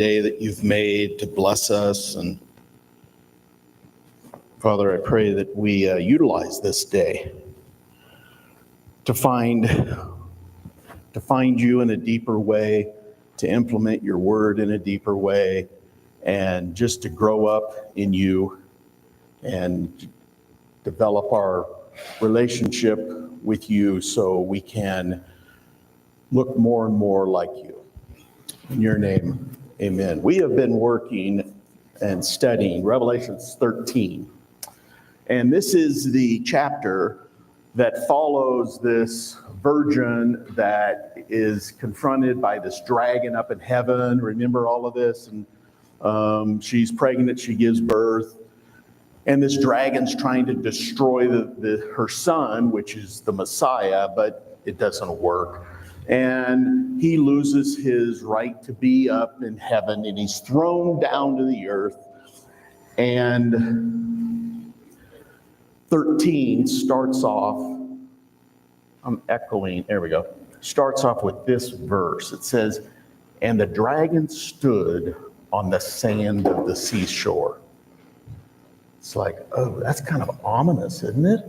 Day that you've made to bless us. And Father, I pray that we utilize this day to find you in a deeper way, to implement your word in a deeper way, and just to grow up in you and develop our relationship with you so we can look more and more like you. In your name, amen. We have been working and studying Revelation 13. And this is the chapter that follows this virgin that is confronted by this dragon up in heaven. Remember all of this? And she's pregnant, she gives birth. And this dragon's trying to destroy her son, which is the Messiah, but it doesn't work. And he loses his right to be up in heaven, and he's thrown down to the earth. And 13 starts off, I'm echoing, there we go, starts off with this verse. It says, "And the dragon stood on the sand of the seashore." It's like, oh, that's kind of ominous, isn't it?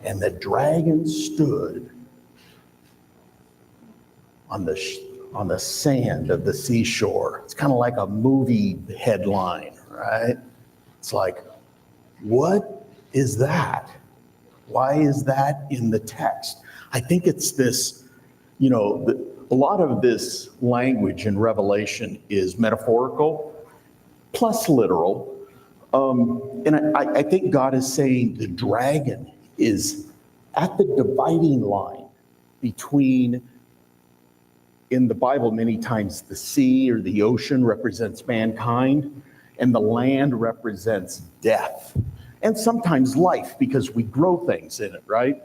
And the dragon stood on the sand of the seashore. It's kind of like a movie headline, right? It's like, what is that? Why is that in the text? I think it's this, a lot of this language in Revelation is metaphorical plus literal. And I think God is saying the dragon is at the dividing line between, in the Bible, many times the sea or the ocean represents mankind, and the land represents death. And sometimes life, because we grow things in it, right?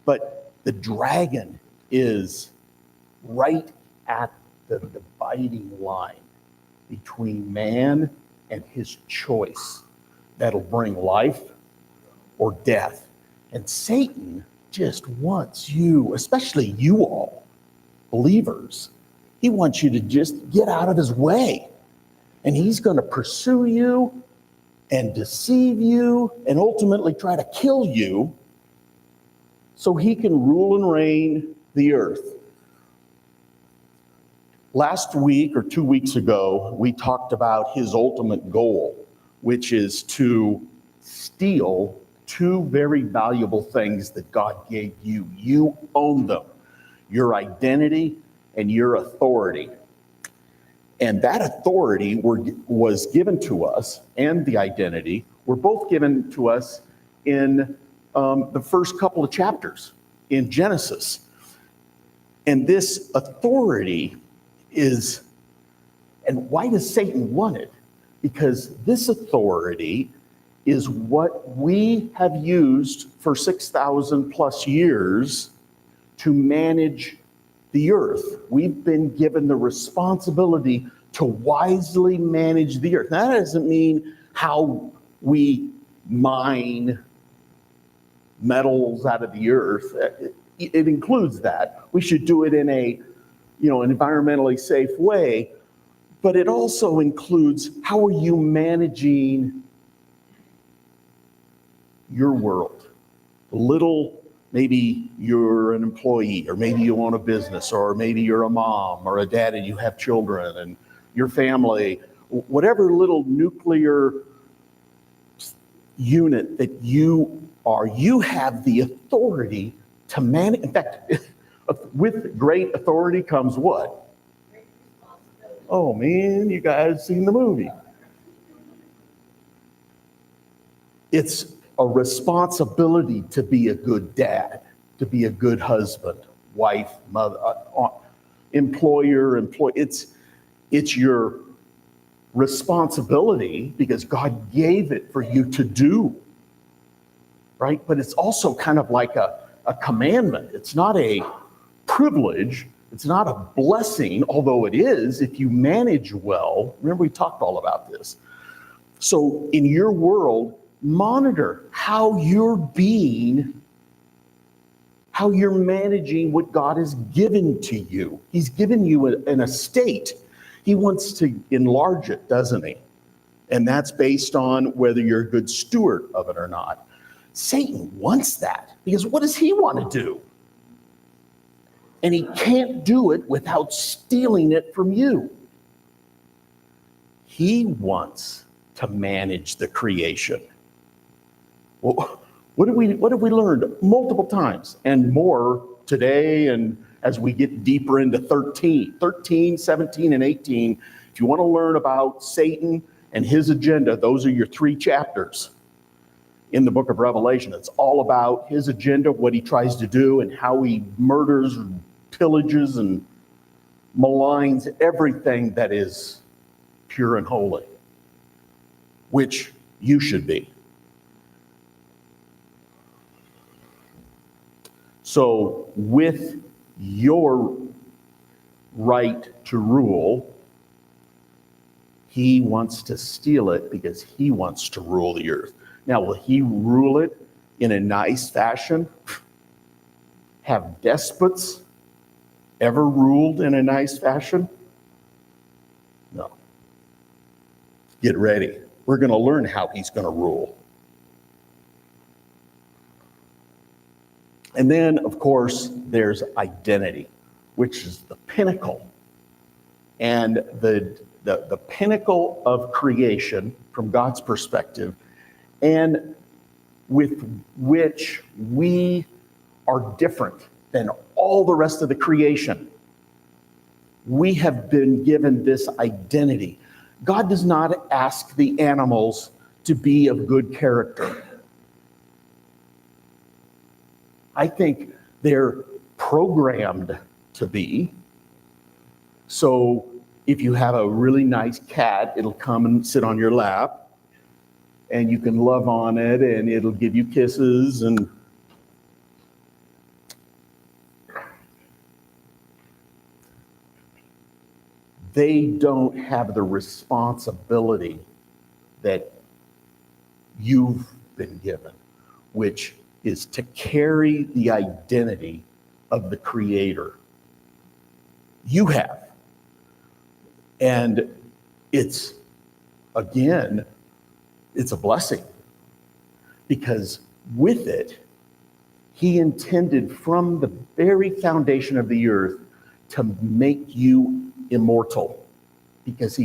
But the dragon is right at the dividing line between man and his choice that'll bring life or death. And Satan just wants you, especially you all, believers, he wants you to just get out of his way. And he's going to pursue you and deceive you and ultimately try to kill you so he can rule and reign the earth. Last week or 2 weeks ago, we talked about his ultimate goal, which is to steal two very valuable things that God gave you. You own them, your identity and your authority. And that authority was given to us, and the identity were both given to us in the first couple of chapters in Genesis. And this authority is, and why does Satan want it? Because this authority is what we have used for 6,000 plus years to manage the earth. We've been given the responsibility to wisely manage the earth. Now, that doesn't mean how we mine metals out of the earth. It includes that. We should do it in an environmentally safe way, but it also includes how are you managing your world? Maybe you're an employee, or maybe you own a business, or maybe you're a mom or a dad and you have children and your family, whatever little nuclear unit that you are, you have the authority to manage. In fact, with great authority comes what? Oh man, you guys seen the movie. It's a responsibility to be a good dad, to be a good husband, wife, mother, employer, employee. It's your responsibility because God gave it for you to do, right? But it's also kind of like a commandment. It's not a privilege. It's not a blessing, although it is if you manage well. Remember, we talked all about this. So in your world, monitor how you're managing what God has given to you. He's given you an estate. He wants to enlarge it, doesn't he? And that's based on whether you're a good steward of it or not. Satan wants that because what does he want to do? And he can't do it without stealing it from you. He wants to manage the creation. Well, what have we learned multiple times and more today, and as we get deeper into 13, 17, and 18, if you want to learn about Satan and his agenda, those are your 3 chapters in the book of Revelation. It's all about his agenda, what he tries to do, and how he murders and pillages and maligns everything that is pure and holy, which you should be. So with your right to rule, he wants to steal it because he wants to rule the earth. Now, will he rule it in a nice fashion? Have despots ever ruled in a nice fashion? No. Get ready. We're going to learn how he's going to rule. And then, of course, there's identity, which is the pinnacle. And the pinnacle of creation from God's perspective, and with which we are different than all the rest of the creation. We have been given this identity. God does not ask the animals to be of good character. I think they're programmed to be. So if you have a really nice cat, it'll come and sit on your lap, and you can love on it, and it'll give you kisses, and they don't have the responsibility that you've been given, which is to carry the identity of the Creator. You have. And it's a blessing, because with it, he intended from the very foundation of the earth to make you immortal. Because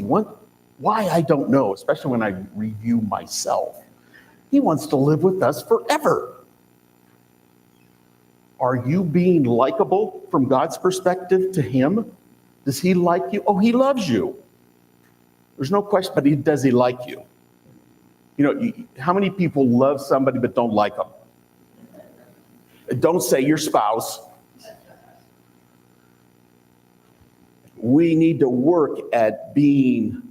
why, I don't know, especially when I review myself. He wants to live with us forever. Are you being likable from God's perspective to him? Does he like you? Oh, he loves you. There's no question, but does he like you? You know, how many people love somebody but don't like them? Don't say your spouse. We need to work at being,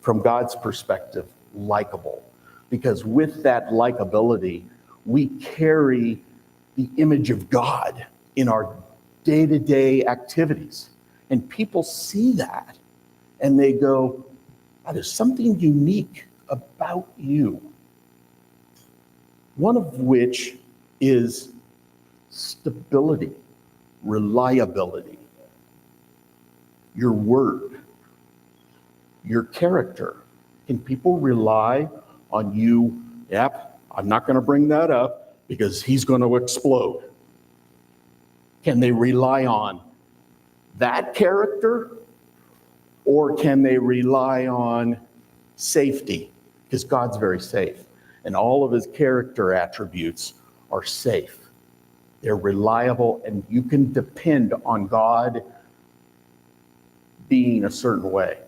from God's perspective, likable. Because with that likability, we carry the image of God in our day-to-day activities. And people see that, and they go, oh, there's something unique about you. One of which is stability, reliability, your word, your character. Can people rely on you? Yep, I'm not going to bring that up because he's going to explode. Can they rely on that character, or can they rely on safety? Because God's very safe, and all of his character attributes are safe. They're reliable, and you can depend on God being a certain way.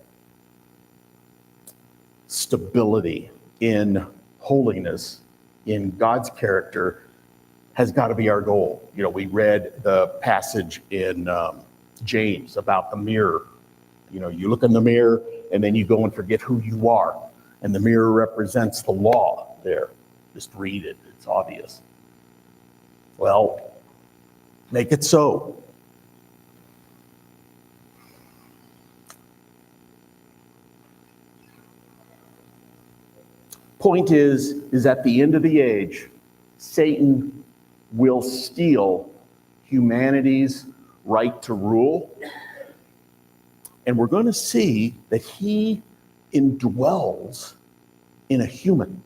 Stability in holiness, in God's character, has got to be our goal. You know, we read the passage in James about the mirror. You know, you look in the mirror and then you go and forget who you are. And the mirror represents the law there. Just read it, it's obvious. Well, make it so. Point is at the end of the age, Satan will steal humanity's right to rule, And we're going to see that he indwells in a human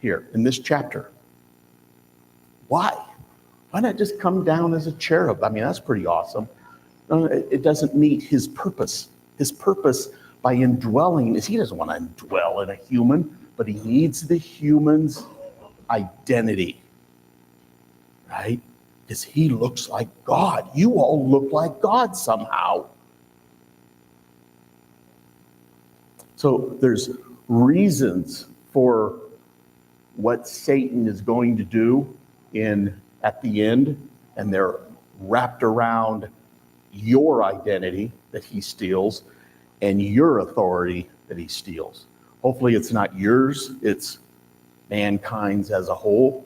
here in this chapter. Why? Why not just come down as a cherub? I mean, that's pretty awesome. No, it doesn't meet his purpose. His purpose by indwelling is he doesn't want to indwell in a human, but he needs the human's identity, right? Because he looks like God. You all look like God somehow. So there's reasons for what Satan is going to do at the end, and they're wrapped around your identity that he steals and your authority that he steals. Hopefully it's not yours, it's mankind's as a whole,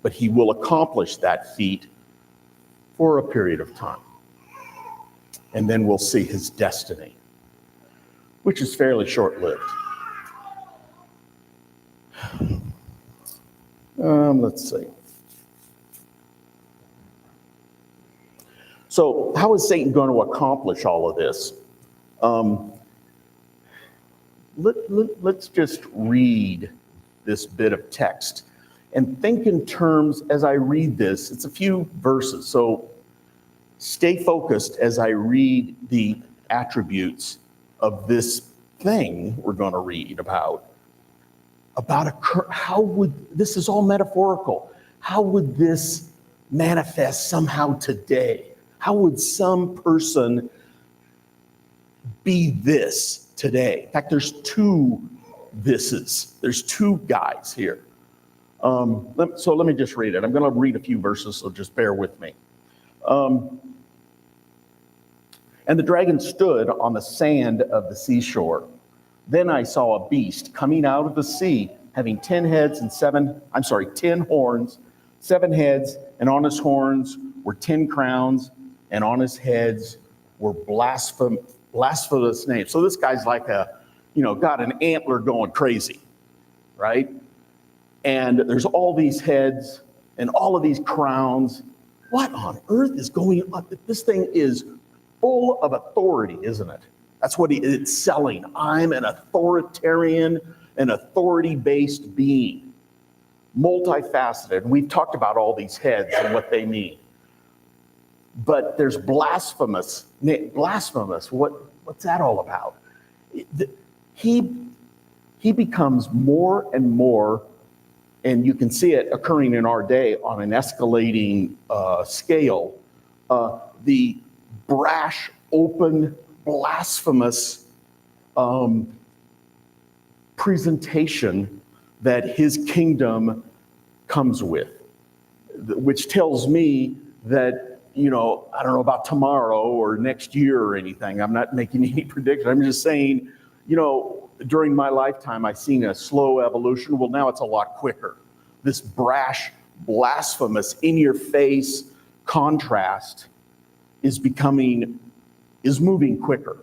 but he will accomplish that feat for a period of time. And then we'll see his destiny, which is fairly short-lived. Let's see. So how is Satan going to accomplish all of this? Let's just read this bit of text and think in terms, as I read this, it's a few verses. So stay focused as I read the attributes of this thing we're going to read about how would, this is all metaphorical. How would this manifest somehow today? How would some person be this today? In fact, there's two thises. There's two guys here. So let me just read it. I'm going to read a few verses, so just bear with me. And the dragon stood on the sand of the seashore. Then I saw a beast coming out of the sea, having 10 horns, 7 heads, and on his horns were 10 crowns, and on his heads were blasphemous names. So this guy's like got an antler going crazy, right? And there's all these heads and all of these crowns. What on earth is going on? This thing is full of authority, isn't it? That's what it's selling. I'm an authoritarian, an authority-based being, multifaceted. And we've talked about all these heads and what they mean. But there's blasphemous. What's that all about? He becomes more and more, and you can see it occurring in our day on an escalating scale. The brash, open, blasphemous presentation that his kingdom comes with, which tells me that, I don't know about tomorrow or next year or anything. I'm not making any prediction. I'm just saying, during my lifetime, I've seen a slow evolution. Well, now it's a lot quicker. This brash, blasphemous, in-your-face contrast is moving quicker.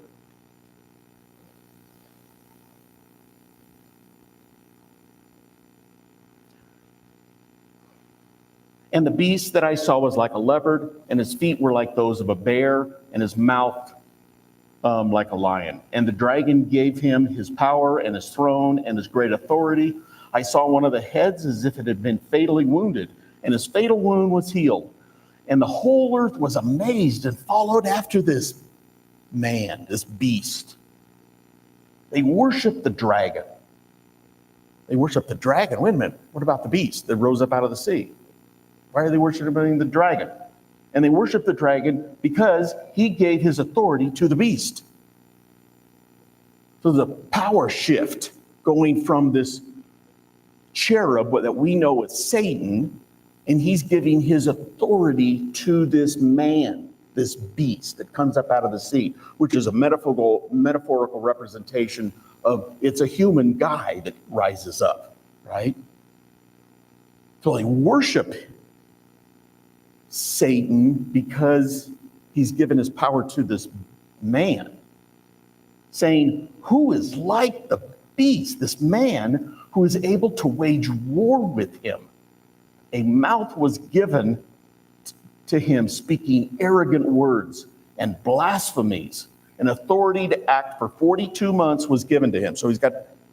And the beast that I saw was like a leopard, and his feet were like those of a bear, and his mouth like a lion. And the dragon gave him his power and his throne and his great authority. I saw one of the heads as if it had been fatally wounded, and his fatal wound was healed. And the whole earth was amazed and followed after this man, this beast. They worshiped the dragon. Wait a minute. What about the beast that rose up out of the sea? Why are they worshiping the dragon? And they worship the dragon because he gave his authority to the beast. So there's a power shift going from this cherub that we know as Satan, and he's giving his authority to this man, this beast that comes up out of the sea, which is a metaphorical representation of it's a human guy that rises up, right? So they worship Satan because he's given his power to this man, saying, who is like the beast, this man who is able to wage war with him? A mouth was given to him, speaking arrogant words and blasphemies. An authority to act for 42 months was given to him. So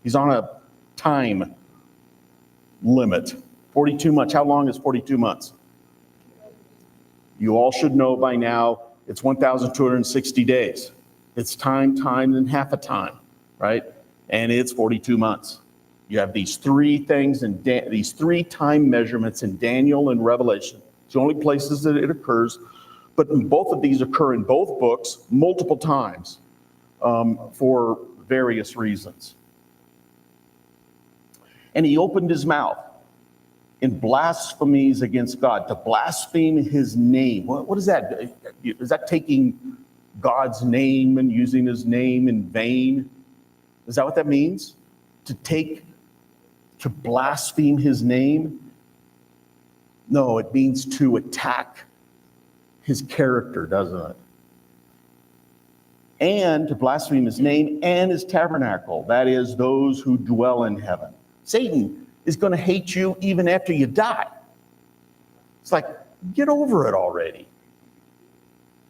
he's on a time limit. 42 months. How long is 42 months? You all should know by now it's 1,260 days. It's time, and half a time, right? And it's 42 months. You have these three things and these three time measurements in Daniel and Revelation. It's the only places that it occurs, but both of these occur in both books multiple times for various reasons. And he opened his mouth in blasphemies against God, to blaspheme his name. What is that? Is that taking God's name and using his name in vain? Is that what that means? To blaspheme his name? No, it means to attack his character, doesn't it? And to blaspheme his name and his tabernacle, that is, those who dwell in heaven. Satan is going to hate you even after you die. It's like, get over it already.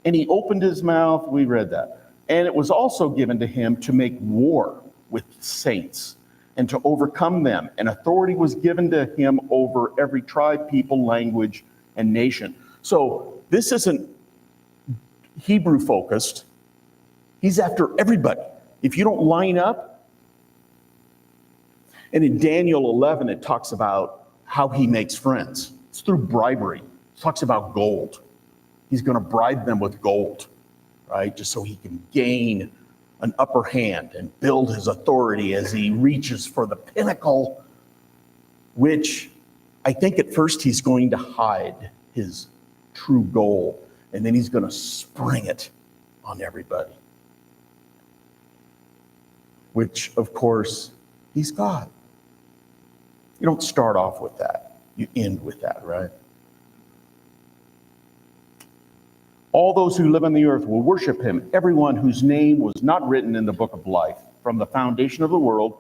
And he opened his mouth, we read that. And it was also given to him to make war with saints and to overcome them. And authority was given to him over every tribe, people, language, and nation. So this isn't Hebrew focused. He's after everybody. If you don't line up, and in Daniel 11, it talks about how he makes friends. It's through bribery. It talks about gold. He's going to bribe them with gold, right? Just so he can gain an upper hand and build his authority as he reaches for the pinnacle, which I think at first he's going to hide his true goal, and then he's going to spring it on everybody. Which, of course, he's God. You don't start off with that. You end with that, right? All those who live on the earth will worship him, everyone whose name was not written in the book of life from the foundation of the world.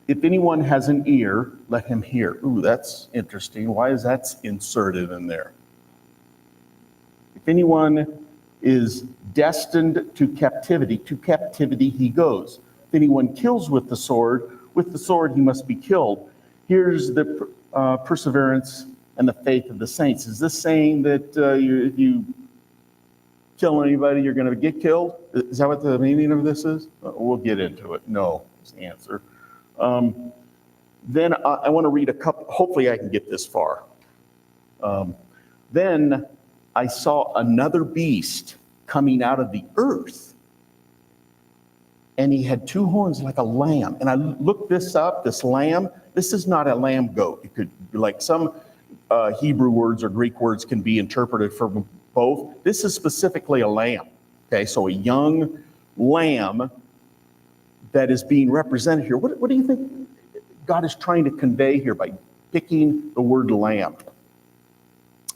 If anyone has an ear, let him hear. Ooh, that's interesting. Why is that inserted in there? If anyone is destined to captivity he goes. If anyone kills with the sword he must be killed. Here's the perseverance and the faith of the saints. Is this saying that if you kill anybody, you're going to get killed? Is that what the meaning of this is? We'll get into it. No, is the answer. Then I want to read a couple. Hopefully I can get this far. Then I saw another beast coming out of the earth. And he had two horns like a lamb. And I looked this up, this lamb. This is not a lamb goat. It could, like some Hebrew words or Greek words can be interpreted for both. This is specifically a lamb. Okay, so a young lamb that is being represented here. What do you think God is trying to convey here by picking the word lamb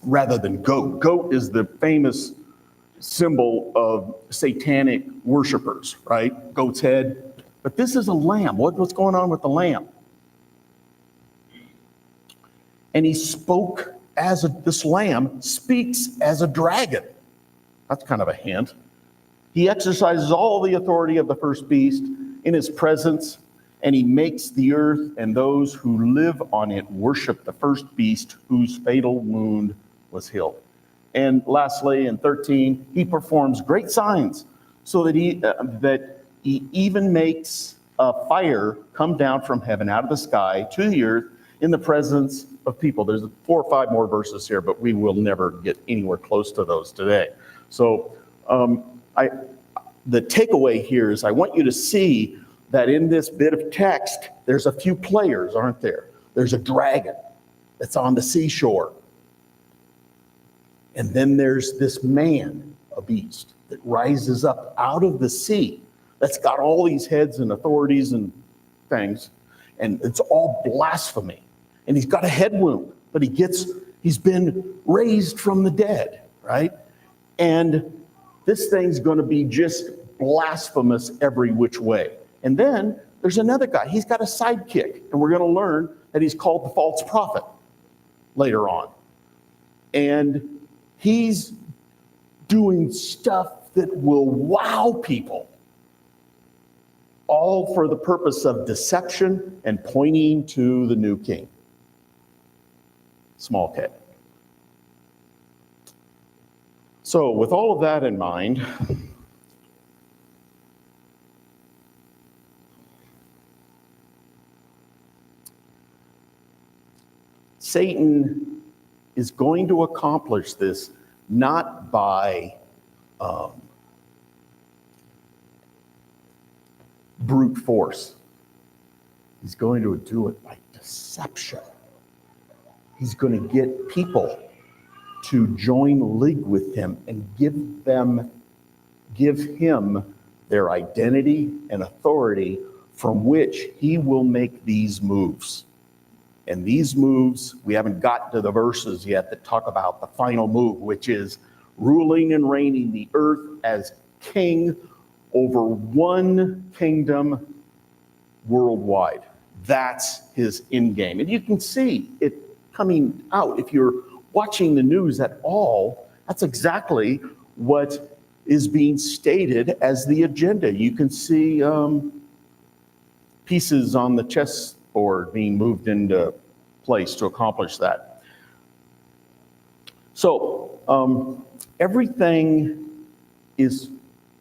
rather than goat? Goat is the famous symbol of satanic worshipers, right? Goat's head. But this is a lamb. What's going on with the lamb? And he spoke this lamb speaks as a dragon. That's kind of a hint. He exercises all the authority of the first beast in his presence, and he makes the earth and those who live on it worship the first beast whose fatal wound was healed. And lastly, in 13, he performs great signs so that he even makes a fire come down from heaven out of the sky to the earth in the presence of people. There's 4 or 5 more verses here, but we will never get anywhere close to those today. So the takeaway here is I want you to see that in this bit of text, there's a few players, aren't there? There's a dragon that's on the seashore. And then there's this man, a beast, that rises up out of the sea that's got all these heads and authorities and things. And it's all blasphemy. And he's got a head wound, but he's been raised from the dead, right? And this thing's going to be just blasphemous every which way. And then there's another guy. He's got a sidekick, and we're going to learn that he's called the false prophet later on. And he's doing stuff that will wow people, all for the purpose of deception and pointing to the new king. Small k. So with all of that in mind, Satan is going to accomplish this not by brute force. He's going to do it by deception. He's going to get people to join league with him and give him their identity and authority from which he will make these moves. And these moves, we haven't gotten to the verses yet that talk about the final move, which is ruling and reigning the earth as king over one kingdom worldwide. That's his end game. And you can see it coming out. If you're watching the news at all, that's exactly what is being stated as the agenda. You can see pieces on the chessboard being moved into place to accomplish that. So everything is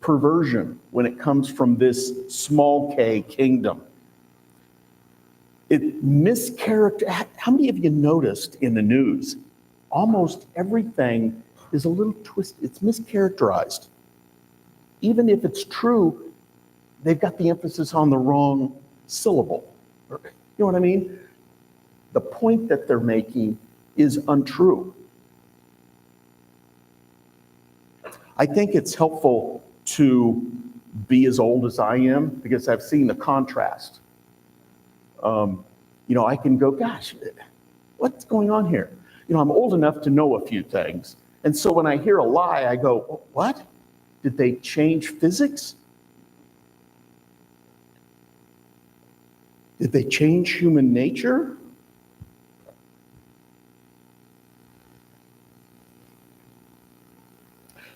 perversion when it comes from this small k kingdom. It mischaracter. How many of you noticed in the news, almost everything is a little twisted. It's mischaracterized. Even if it's true, they've got the emphasis on the wrong syllable. You know what I mean? The point that they're making is untrue. I think it's helpful to be as old as I am because I've seen the contrast. I can go, gosh, what's going on here? I'm old enough to know a few things. And so when I hear a lie, I go, what? Did they change physics? Did they change human nature?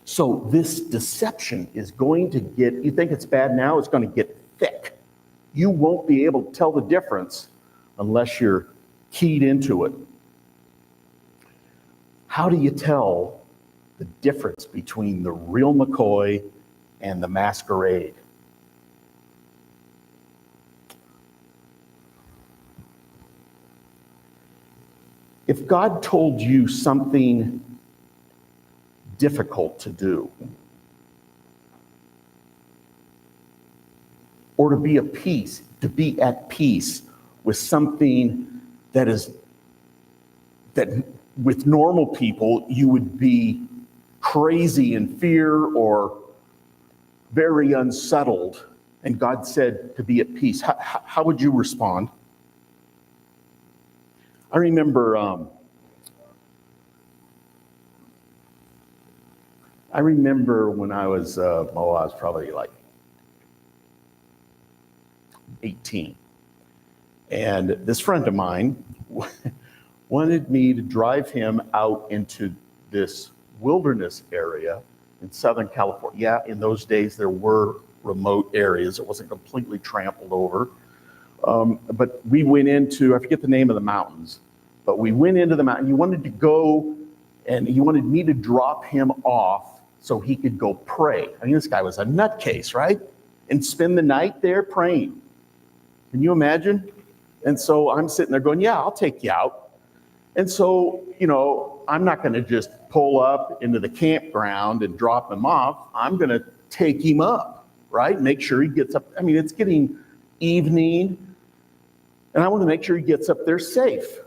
So this deception is going to get, you think it's bad now, it's going to get thick. You won't be able to tell the difference unless you're keyed into it. How do you tell the difference between the real McCoy and the masquerade? If God told you something difficult to do, or to be at peace with something that with normal people you would be crazy in fear or very unsettled, and God said to be at peace, how would you respond? I remember when I was probably like 18. And this friend of mine wanted me to drive him out into this wilderness area in Southern California. Yeah, in those days there were remote areas. It wasn't completely trampled over. But we went into, I forget the name of the mountains, but we went into the mountain. He wanted to go, and he wanted me to drop him off so he could go pray. I mean, this guy was a nutcase, right? And spend the night there praying. Can you imagine? And so I'm sitting there going, yeah, I'll take you out. And so, I'm not going to just pull up into the campground and drop him off. I'm going to take him up, right? Make sure he gets up. I mean, it's getting evening, and I want to make sure he gets up there safe.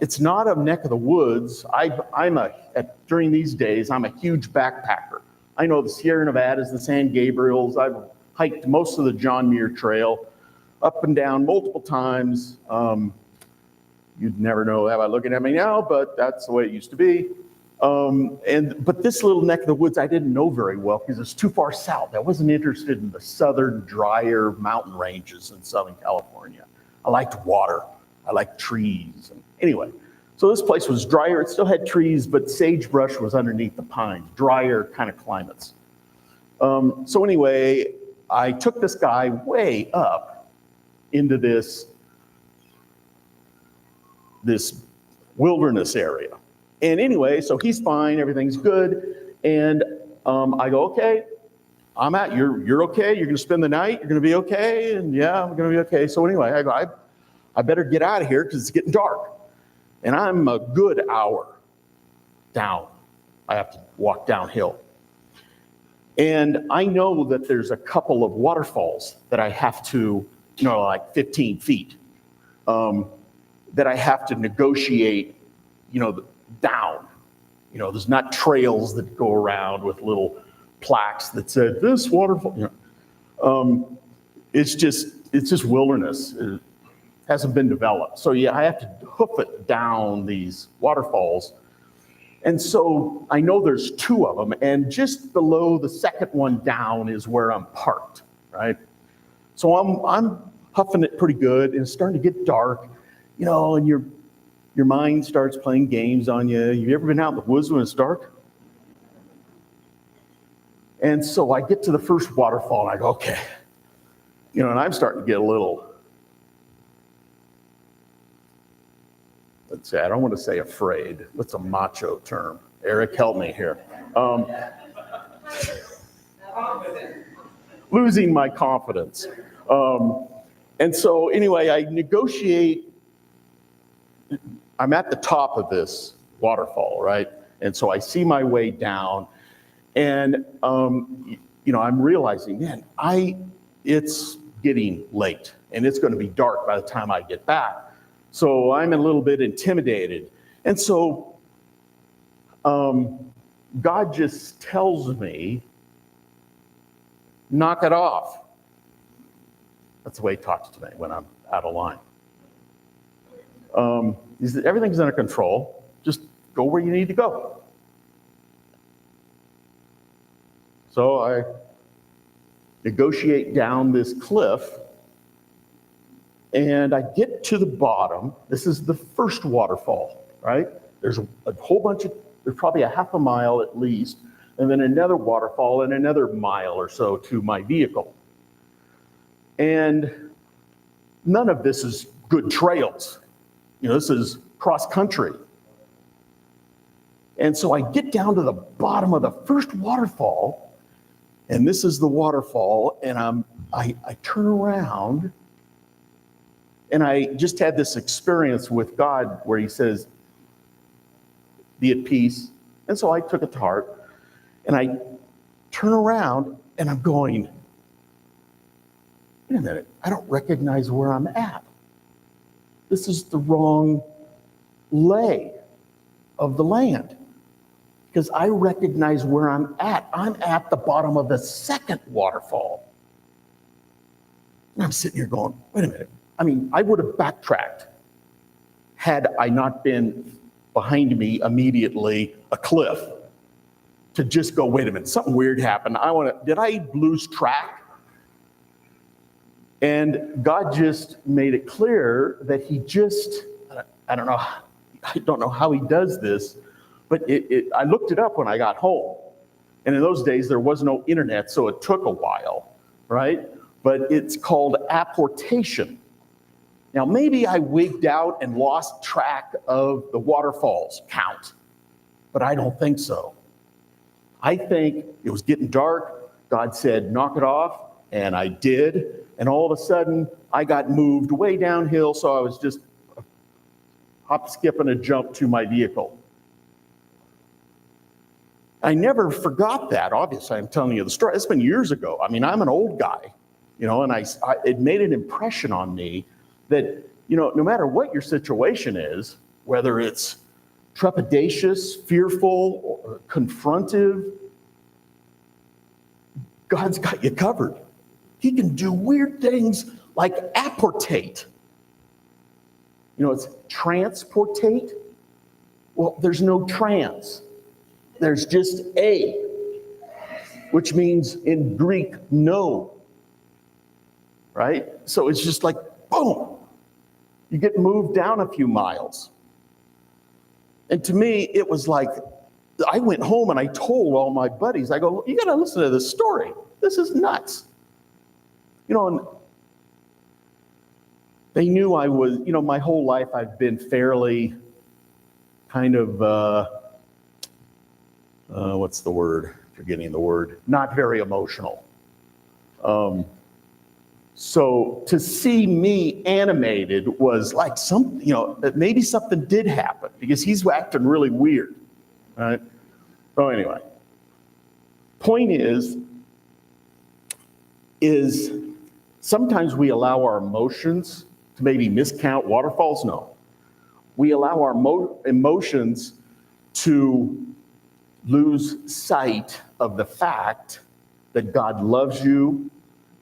It's not a neck of the woods. During these days, I'm a huge backpacker. I know the Sierra Nevadas, the San Gabriels. I've hiked most of the John Muir Trail, up and down multiple times. You'd never know that by looking at me now, but that's the way it used to be. But this little neck of the woods I didn't know very well because it's too far south. I wasn't interested in the southern, drier mountain ranges in Southern California. I liked water. I liked trees. Anyway, So this place was drier. It still had trees, but sagebrush was underneath the pines, drier kind of climates. So anyway, I took this guy way up into this wilderness area. And anyway, so he's fine, everything's good. And I go, okay, you're okay? You're gonna spend the night? You're gonna be okay? And yeah, I'm gonna be okay. So anyway, I go, I better get out of here because it's getting dark. And I'm a good hour down. I have to walk downhill. And I know that there's a couple of waterfalls that I have to, like 15 feet, that I have to negotiate, down. There's not trails that go around with little plaques that said this waterfall. It's just wilderness. It hasn't been developed. So yeah, I have to hoof it down these waterfalls. And so I know there's two of them, and just below the second one down is where I'm parked, right? So I'm huffing it pretty good, and it's starting to get dark, and your mind starts playing games on you. Have you ever been out in the woods when it's dark? And so I get to the first waterfall, and I go, okay. And I'm starting to get a little, let's say, I don't want to say afraid. That's a macho term. Eric, help me here. Losing my confidence. And so anyway, I negotiate. I'm at the top of this waterfall, right? And so I see my way down, and I'm realizing, man, it's getting late, and it's going to be dark by the time I get back. So I'm a little bit intimidated. And so God just tells me, knock it off. That's the way he talks to me when I'm out of line. He said, everything's under control. Just go where you need to go. So I negotiate down this cliff, and I get to the bottom. This is the first waterfall, right? There's a whole bunch there's probably a half a mile at least, and then another waterfall and another mile or so to my vehicle. And none of this is good trails. This is cross country. And so I get down to the bottom of the first waterfall, and this is the waterfall, and I turn around, and I just had this experience with God where he says, be at peace. And so I took it to heart, and I turn around, and I'm going, wait a minute, I don't recognize where I'm at. This is the wrong lay of the land, because I recognize where I'm at. I'm at the bottom of the second waterfall. And I'm sitting here going, wait a minute. I would have backtracked had I not been behind me immediately a cliff to just go, wait a minute, something weird happened. Did I lose track? And God just made it clear that he I don't know how he does this, but I looked it up when I got home. And in those days, there was no internet, so it took a while, right? But it's called apportation. Now, maybe I wigged out and lost track of the waterfalls count, but I don't think so. I think it was getting dark. God said, knock it off, and I did. And all of a sudden, I got moved way downhill, so I was just hop, skip, and a jump to my vehicle. I never forgot that. Obviously, I'm telling you the story. It's been years ago. I'm an old guy, and it made an impression on me that, no matter what your situation is, whether it's trepidatious, fearful, or confrontive, God's got you covered. He can do weird things like apportate. It's transportate. Well, there's no trans. There's just a, which means in Greek, no. Right? So it's just like, boom, you get moved down a few miles. And to me, it was like, I went home and I told all my buddies, I go, you got to listen to this story. This is nuts. And they knew I was, my whole life I've been fairly kind of, what's the word? Forgetting the word. Not very emotional. So to see me animated was like maybe something did happen because he's acting really weird. Right? So anyway, point is sometimes we allow our emotions to maybe miscount waterfalls. No. We allow our emotions to lose sight of the fact that God loves you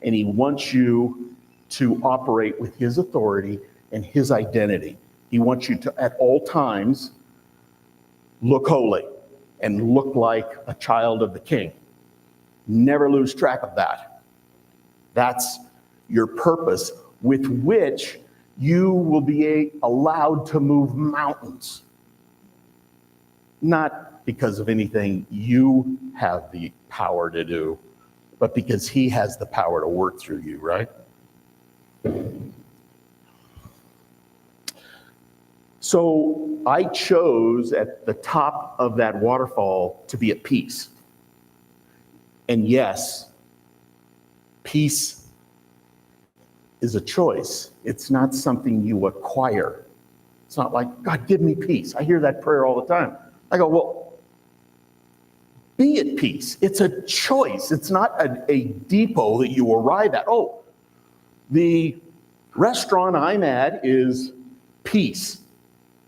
and he wants you to operate with his authority and his identity. He wants you to, at all times, look holy and look like a child of the King. Never lose track of that. That's your purpose with which you will be allowed to move mountains. Not because of anything you have the power to do, but because he has the power to work through you, right? So I chose at the top of that waterfall to be at peace. And yes, peace is a choice. It's not something you acquire. It's not like, God, give me peace. I hear that prayer all the time. I go, well, be at peace. It's a choice. It's not a depot that you arrive at. Oh, the restaurant I'm at is peace.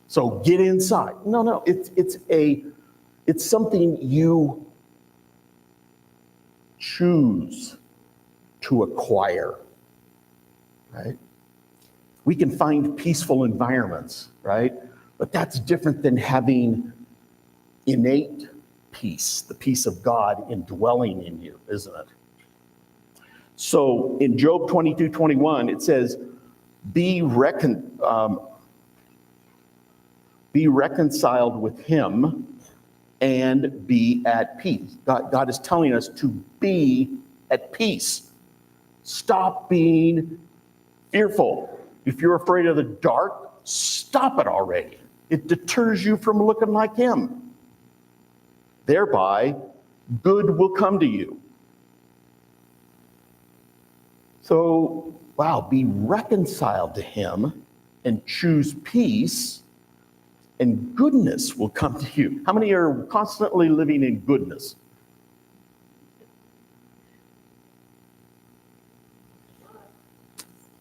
So get inside. No. It's something you choose to acquire, right? We can find peaceful environments, right? But that's different than having innate peace, the peace of God indwelling in you, isn't it? So in Job 22:21, it says, be reconciled with him and be at peace. God is telling us to be at peace. Stop being fearful. If you're afraid of the dark, stop it already. It deters you from looking like him. Thereby, good will come to you. So, be reconciled to him and choose peace, and goodness will come to you. How many are constantly living in goodness?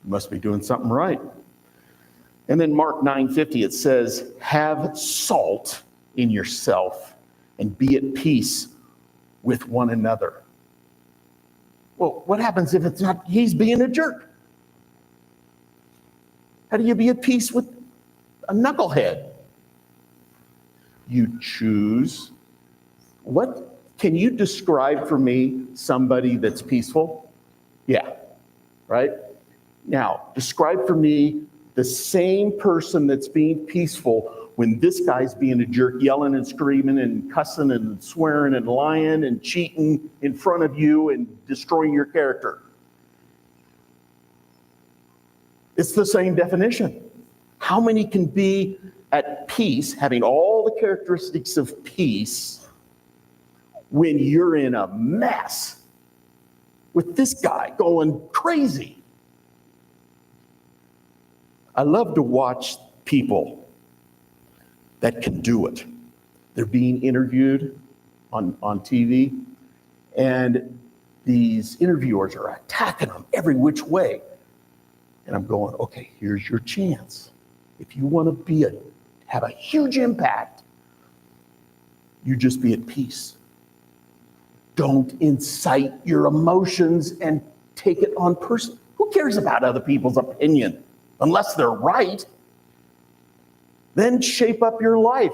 You must be doing something right. And then Mark 9:50, it says, have salt in yourself and be at peace with one another. Well, what happens if it's not, he's being a jerk? How do you be at peace with a knucklehead? You choose. What can you describe for me somebody that's peaceful? Yeah, right? Now, describe for me the same person that's being peaceful when this guy's being a jerk, yelling and screaming and cussing and swearing and lying and cheating in front of you and destroying your character. It's the same definition. How many can be at peace, having all the characteristics of peace, when you're in a mess with this guy going crazy? I love to watch people that can do it. They're being interviewed on TV, and these interviewers are attacking them every which way. And I'm going, okay, here's your chance. If you want to have a huge impact, you just be at peace. Don't incite your emotions and take it on personally. Who cares about other people's opinion? Unless they're right. Then shape up your life.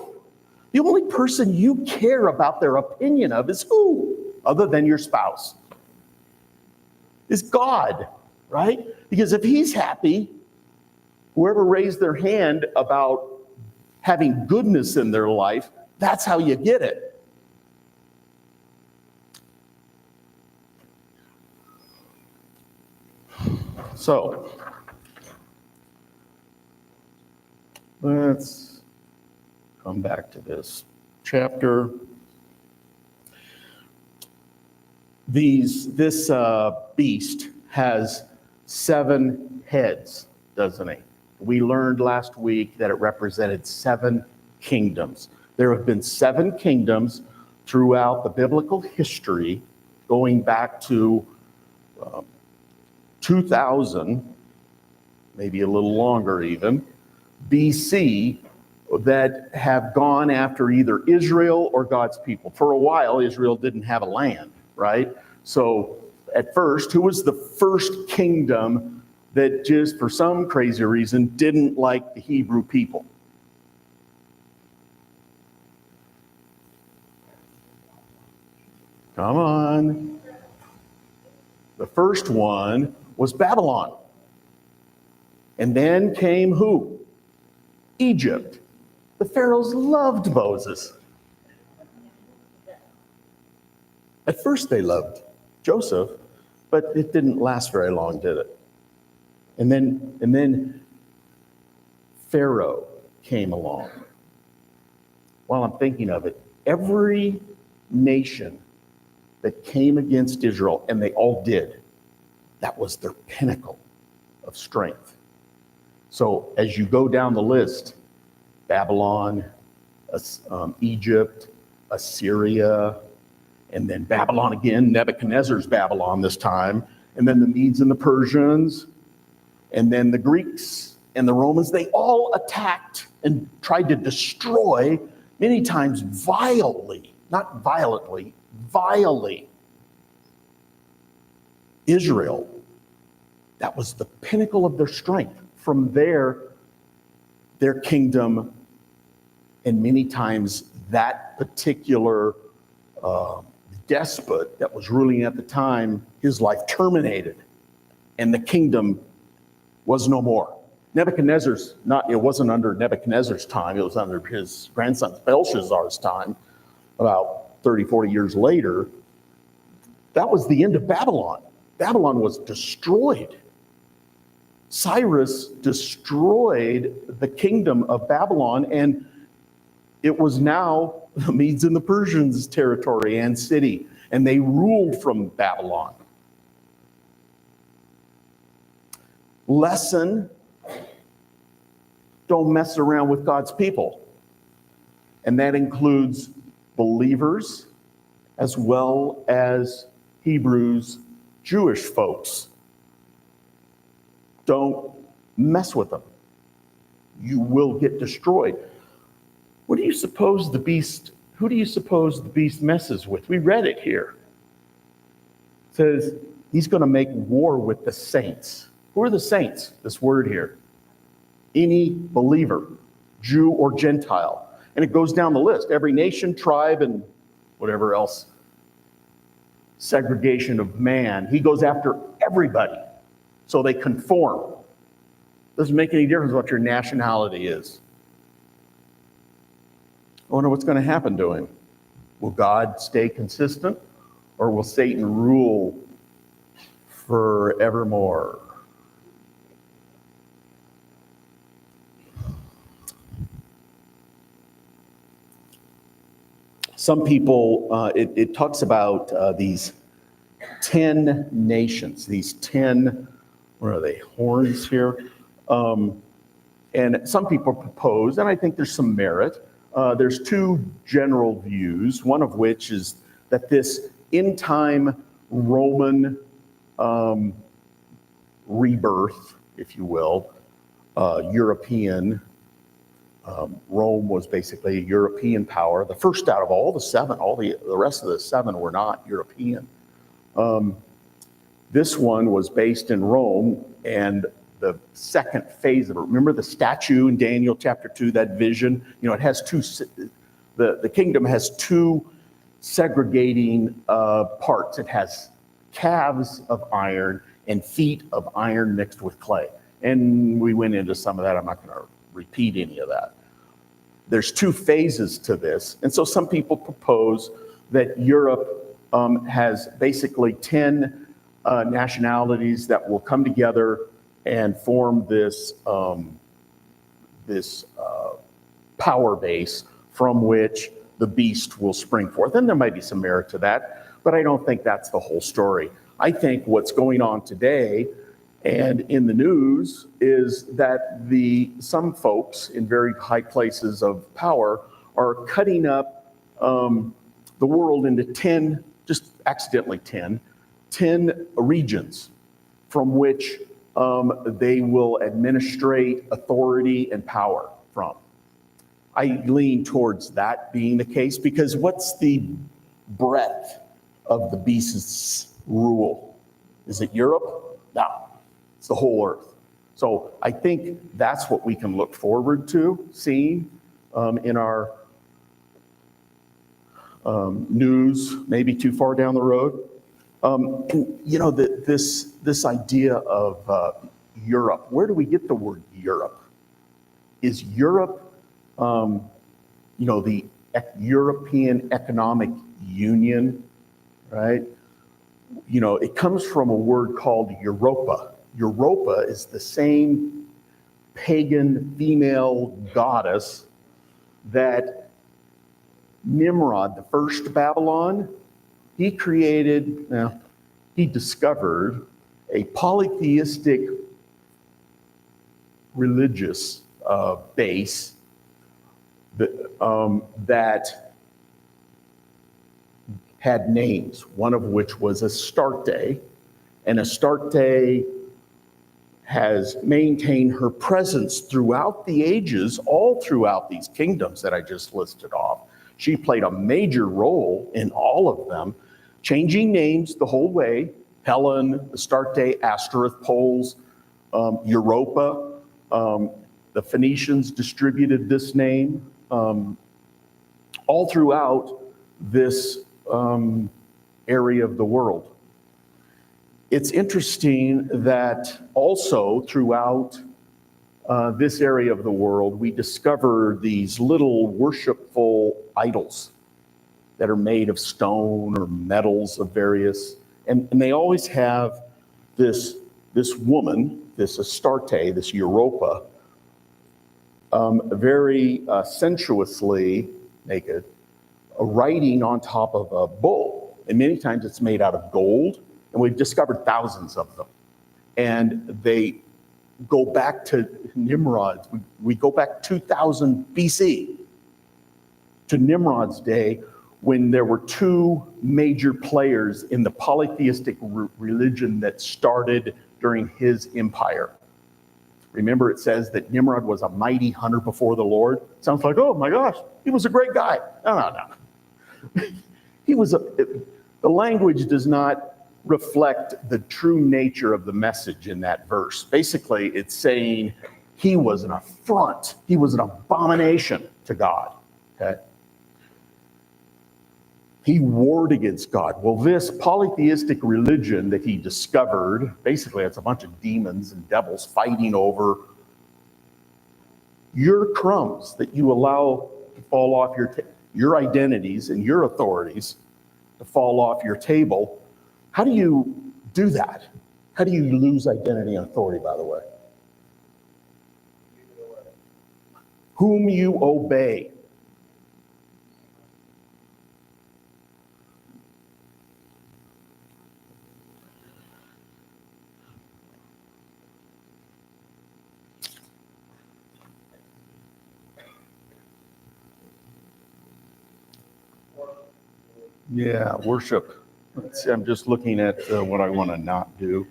The only person you care about their opinion of is who? Other than your spouse. Is God, right? Because if he's happy, whoever raised their hand about having goodness in their life, that's how you get it. So, let's come back to this chapter. This beast has 7 heads, doesn't it? We learned last week that it represented 7 kingdoms. There have been 7 kingdoms throughout the biblical history, going back to 2000, maybe a little longer even, BC, that have gone after either Israel or God's people. For a while, Israel didn't have a land, right? So at first, who was the first kingdom that just for some crazy reason didn't like the Hebrew people? Come on. The first one was Babylon. And then came who? Egypt. The pharaohs loved Moses. At first they loved Joseph, but it didn't last very long, did it? And then Pharaoh came along. While I'm thinking of it, every nation that came against Israel, and they all did, that was their pinnacle of strength. So as you go down the list, Babylon, Egypt, Assyria, and then Babylon again, Nebuchadnezzar's Babylon this time, and then the Medes and the Persians, and then the Greeks and the Romans, they all attacked and tried to destroy, many times vilely, not violently, vilely, Israel. That was the pinnacle of their strength. From there, their kingdom, and many times that particular despot that was ruling at the time, his life terminated, and the kingdom was no more. Nebuchadnezzar's it wasn't under Nebuchadnezzar's time, it was under his grandson Belshazzar's time, about 30, 40 years later. That was the end of Babylon. Babylon was destroyed. Cyrus destroyed the kingdom of Babylon, and it was now the Medes and the Persians' territory and city, and they ruled from Babylon. Lesson: don't mess around with God's people. And that includes believers as well as Hebrews, Jewish folks. Don't mess with them. You will get destroyed. Who do you suppose the beast messes with? We read it here. It says he's going to make war with the saints. Who are the saints? This word here. Any believer, Jew or Gentile. And it goes down the list. Every nation, tribe, and whatever else. Segregation of man. He goes after everybody. So they conform. Doesn't make any difference what your nationality is. I wonder what's going to happen to him. Will God stay consistent, or will Satan rule forevermore? Some people, it talks about these 10 nations, these 10, what are they, horns here? And some people propose, and I think there's some merit, there's 2 general views, one of which is that this end-time Roman rebirth, if you will, European, Rome was basically a European power, the first out of all the 7, the rest of the 7 were not European. This one was based in Rome, and the second phase of it. Remember the statue in Daniel chapter 2, that vision? It has 2, the kingdom has 2 segregating parts. It has calves of iron and feet of iron mixed with clay. And we went into some of that. I'm not going to repeat any of that. there's two phases to this. And so some people propose that Europe has basically 10 nationalities that will come together and form this power base from which the beast will spring forth. And there might be some merit to that, but I don't think that's the whole story. I think what's going on today and in the news is that some folks in very high places of power are cutting up the world into 10, just accidentally 10 regions from which they will administrate authority and power from. I lean towards that being the case because what's the breadth of the beast's rule? Is it Europe? No, it's the whole earth. So I think that's what we can look forward to seeing in our news, maybe too far down the road. This idea of Europe, where do we get the word Europe? Is Europe, the European Economic Union, right? It comes from a word called Europa. Europa is the same pagan female goddess that Nimrod, the first Babylon, he discovered a polytheistic religious base that had names, one of which was Astarte, and Astarte has maintained her presence throughout the ages, all throughout these kingdoms that I just listed off. She played a major role in all of them, changing names the whole way: Helen, Astarte, Ashtoreth, Poles, Europa. The Phoenicians distributed this name all throughout this area of the world. It's interesting that also throughout this area of the world, we discover these little worshipful idols that are made of stone or metals of various, and they always have this woman, this Astarte, this Europa, very sensuously naked, riding on top of a bull. And many times it's made out of gold, and we've discovered thousands of them. And they go back to Nimrod. We go back 2000 BC to Nimrod's day, when there were two major players in the polytheistic religion that started during his empire. Remember, it says that Nimrod was a mighty hunter before the Lord. Sounds like, oh my gosh, he was a great guy. No. The language does not reflect the true nature of the message in that verse. Basically, it's saying he was an affront. He was an abomination to God. Okay? He warred against God. Well, this polytheistic religion that he discovered, basically it's a bunch of demons and devils fighting over your crumbs that you allow to fall off your identities and your authorities to fall off your table. How do you do that? How do you lose identity and authority, by the way? Whom you obey. Yeah, worship. Let's see, I'm just looking at what I want to not do.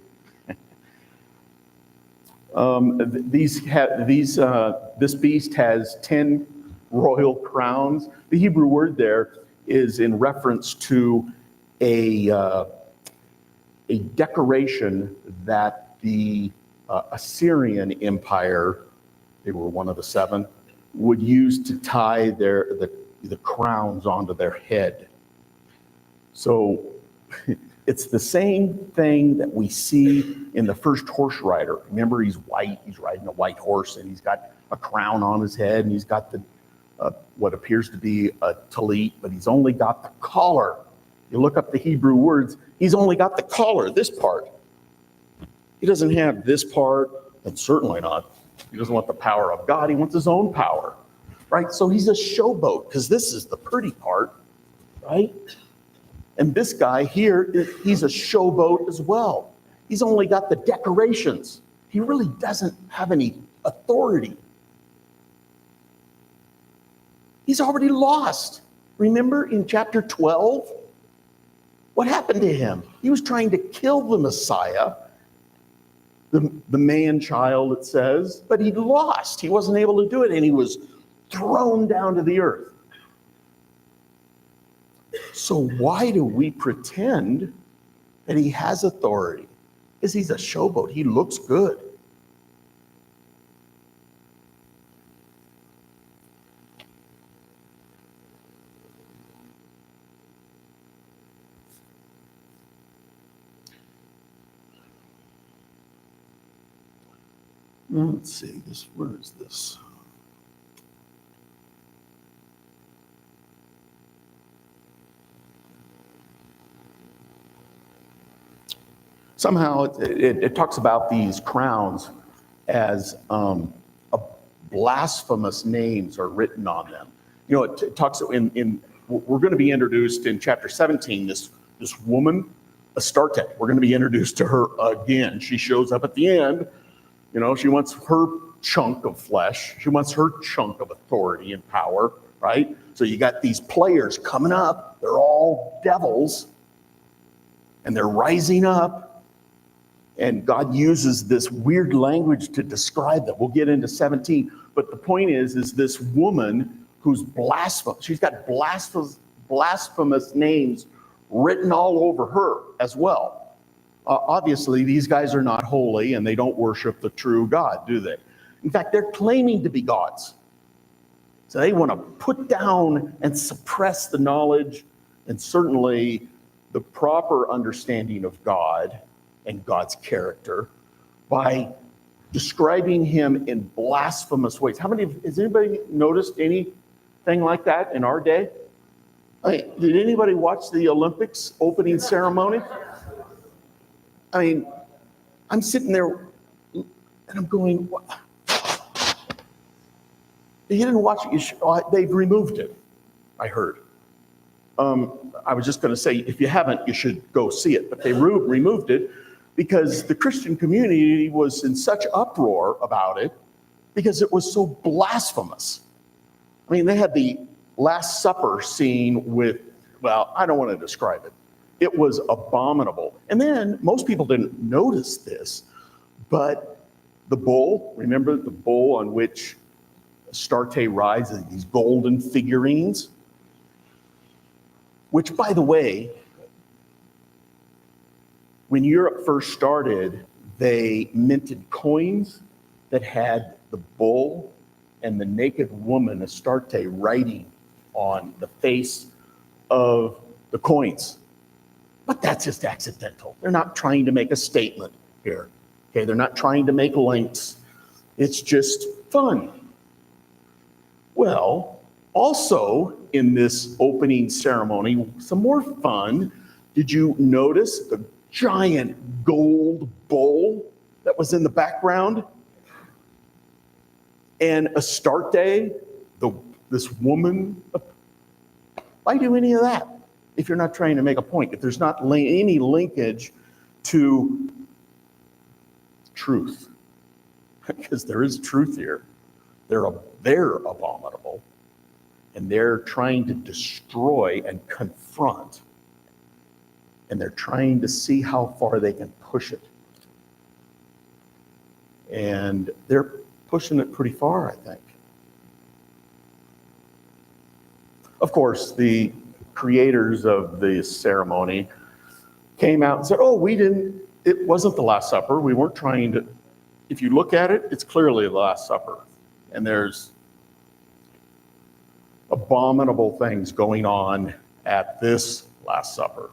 This beast has 10 royal crowns. The Hebrew word there is in reference to a decoration that the Assyrian Empire, they were one of the seven, would use to tie the crowns onto their head. So it's the same thing that we see in the first horse rider. Remember, he's white, he's riding a white horse, and he's got a crown on his head, and he's got the what appears to be a talit, but he's only got the collar. You look up the Hebrew words, he's only got the collar, this part. He doesn't have this part, and certainly not. He doesn't want the power of God, he wants his own power, right? So he's a showboat, because this is the pretty part, right? And this guy here, he's a showboat as well. He's only got the decorations. He really doesn't have any authority. He's already lost. Remember in chapter 12? What happened to him? He was trying to kill the Messiah, the man-child, it says, but he lost. He wasn't able to do it, and he was thrown down to the earth. So why do we pretend that he has authority? Because he's a showboat. He looks good. Let's see, where is this? Somehow it talks about these crowns as blasphemous names are written on them. You know, it talks we're going to be introduced in chapter 17, this woman, Astarte. We're going to be introduced to her again. She shows up at the end. You know, she wants her chunk of flesh. She wants her chunk of authority and power, right? So you got these players coming up. They're all devils, and they're rising up. And God uses this weird language to describe them. We'll get into 17. But the point is this woman who's blasphemous. She's got blasphemous names written all over her as well. Obviously, these guys are not holy, and they don't worship the true God, do they? In fact, they're claiming to be gods. So they want to put down and suppress the knowledge and certainly the proper understanding of God and God's character by describing him in blasphemous ways. Has anybody noticed anything like that in our day? Did anybody watch the Olympics opening ceremony? I mean, I'm sitting there and I'm going, what? You didn't watch it. They've removed it, I heard. I was just going to say, if you haven't, you should go see it. But they removed it because the Christian community was in such uproar about it because it was so blasphemous. I mean, they had the Last Supper scene with, well, I don't want to describe it. It was abominable. And then most people didn't notice this, but the bull, remember the bull on which Astarte rides, these golden figurines, which, by the way, when Europe first started, they minted coins that had the bull and the naked woman, Astarte, writing on the face of the coins. But that's just accidental. They're not trying to make a statement here. Okay, they're not trying to make links. It's just fun. Well, also in this opening ceremony, some more fun. Did you notice the giant gold bowl that was in the background? And Astarte, this woman, why do any of that if you're not trying to make a point? If there's not any linkage to truth, because there is truth here. They're abominable, and they're trying to destroy and confront, and they're trying to see how far they can push it. And they're pushing it pretty far, I think. Of course, the creators of the ceremony came out and said, it wasn't the Last Supper. We weren't trying to, if you look at it, it's clearly the Last Supper. And there's abominable things going on at this Last Supper.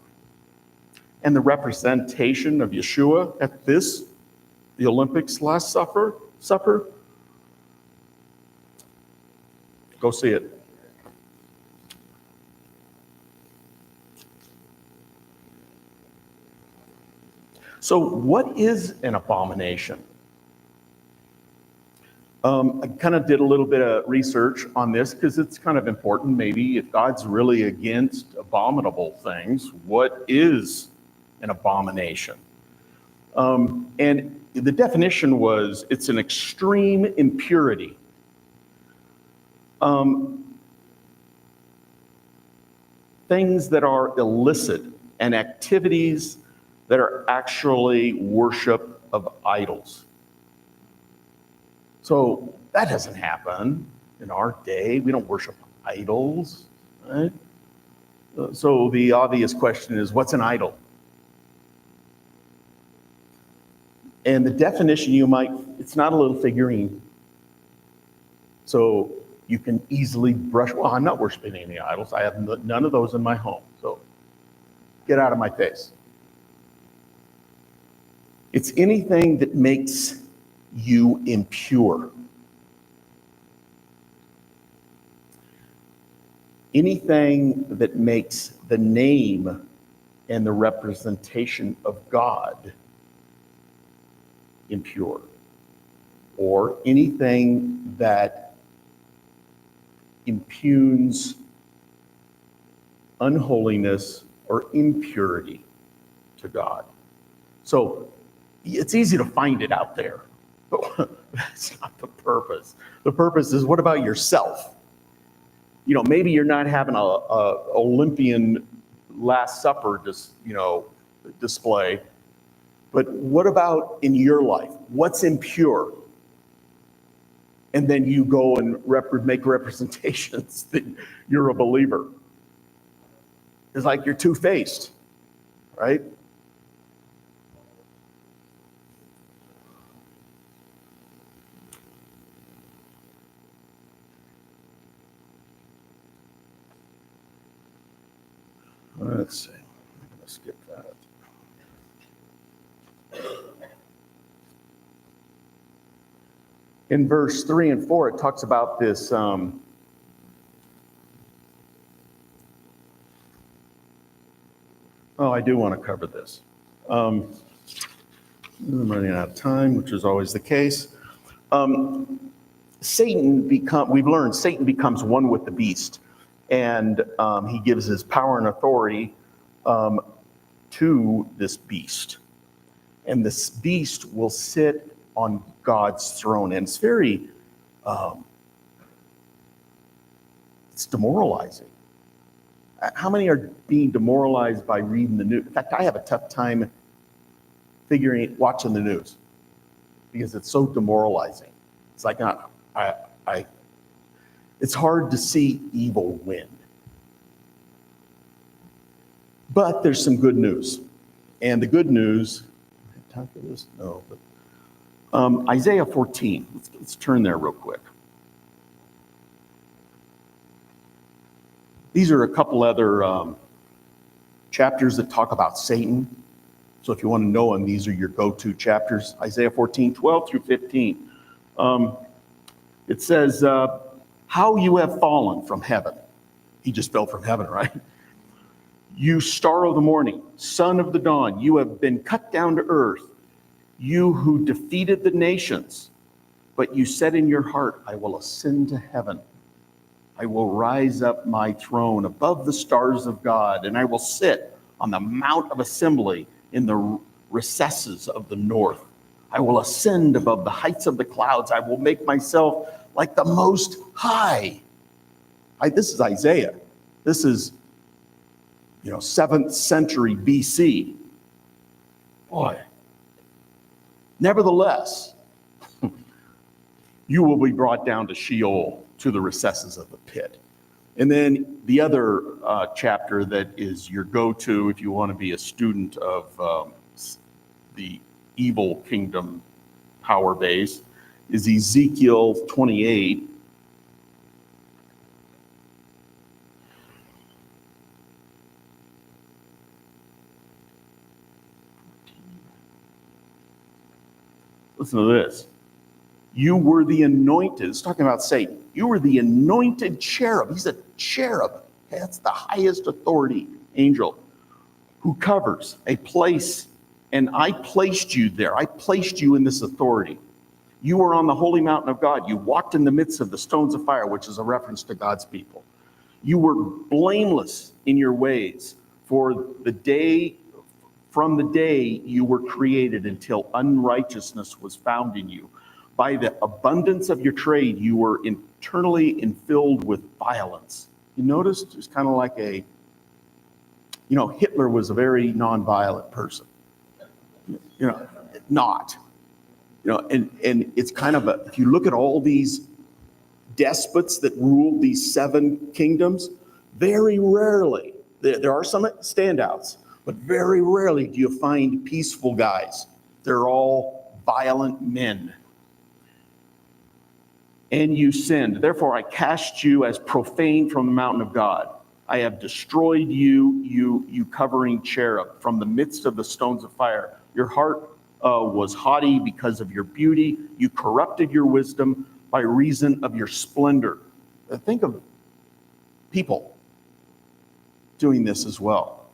And the representation of Yeshua at the Olympics Last Supper, go see it. So what is an abomination? I kind of did a little bit of research on this because it's kind of important. Maybe if God's really against abominable things, what is an abomination? And the definition was it's an extreme impurity. Things that are illicit and activities that are actually worship of idols. So that doesn't happen in our day. We don't worship idols, right? So the obvious question is, what's an idol? And the definition it's not a little figurine. So you can easily brush, well, I'm not worshiping any idols. I have none of those in my home. So get out of my face. It's anything that makes you impure. Anything that makes the name and the representation of God impure. Or anything that impugns unholiness or impurity to God. So it's easy to find it out there. But that's not the purpose. The purpose is, what about yourself? Maybe you're not having a Olympian Last Supper display, but what about in your life? What's impure? And then you go and make representations that you're a believer. It's like you're two-faced, right? Let's see. I'm going to skip that. In verse 3 and 4, it talks about this. Oh, I do want to cover this. I'm running out of time, which is always the case. We've learned Satan becomes one with the beast. And he gives his power and authority to this beast. And this beast will sit on God's throne. And it's very, it's demoralizing. How many are being demoralized by reading the news? In fact, I have a tough time watching the news because it's so demoralizing. It's like, it's hard to see evil win. But there's some good news. And the good news, time for this? No, but Isaiah 14. Let's turn there real quick. These are a couple other chapters that talk about Satan. So if you want to know them, these are your go-to chapters. Isaiah 14, 12 through 15. It says, how you have fallen from heaven. He just fell from heaven, right? You star of the morning, son of the dawn, you have been cut down to earth. You who defeated the nations, but you said in your heart, I will ascend to heaven. I will rise up my throne above the stars of God, and I will sit on the mount of assembly in the recesses of the north. I will ascend above the heights of the clouds. I will make myself like the Most High. This is Isaiah. This is, 7th century BC. Boy. Nevertheless, you will be brought down to Sheol, to the recesses of the pit. And then the other chapter that is your go-to if you want to be a student of the evil kingdom power base is Ezekiel 28. Listen to this. You were the anointed. It's talking about Satan. You were the anointed cherub. He's a cherub. That's the highest authority angel who covers a place and I placed you there. I placed you in this authority. You were on the holy mountain of God. You walked in the midst of the stones of fire, which is a reference to God's people. You were blameless in your ways for the day, from the day you were created until unrighteousness was found in you. By the abundance of your trade, you were internally infilled with violence. You noticed it's kind of like Hitler was a very nonviolent person. Not. And it's kind of if you look at all these despots that ruled these 7 kingdoms, very rarely, there are some standouts, but very rarely do you find peaceful guys. They're all violent men. And you sinned. Therefore, I cast you as profane from the mountain of God. I have destroyed you covering cherub, from the midst of the stones of fire. Your heart was haughty because of your beauty. You corrupted your wisdom by reason of your splendor. Think of people doing this as well.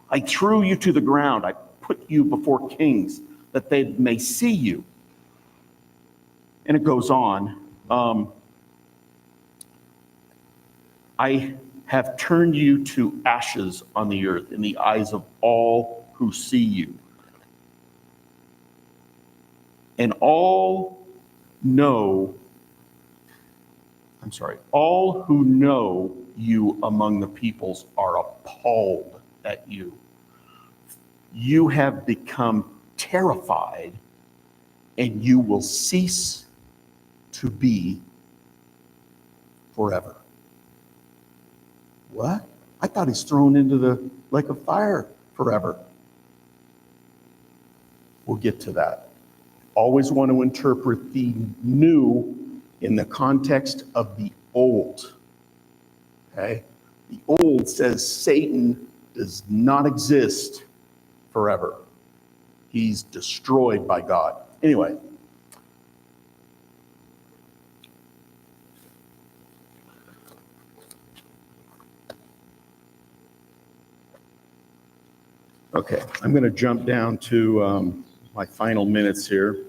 I threw you to the ground. I put you before kings, that they may see you. And it goes on. I have turned you to ashes on the earth in the eyes of all who see you. And all who know you among the peoples are appalled at you. You have become terrified, and you will cease to be forever. What? I thought he's thrown into the lake of fire forever. We'll get to that. Always want to interpret the new in the context of the old. Okay? The old says Satan does not exist forever. He's destroyed by God. Anyway. Okay, I'm going to jump down to my final minutes here.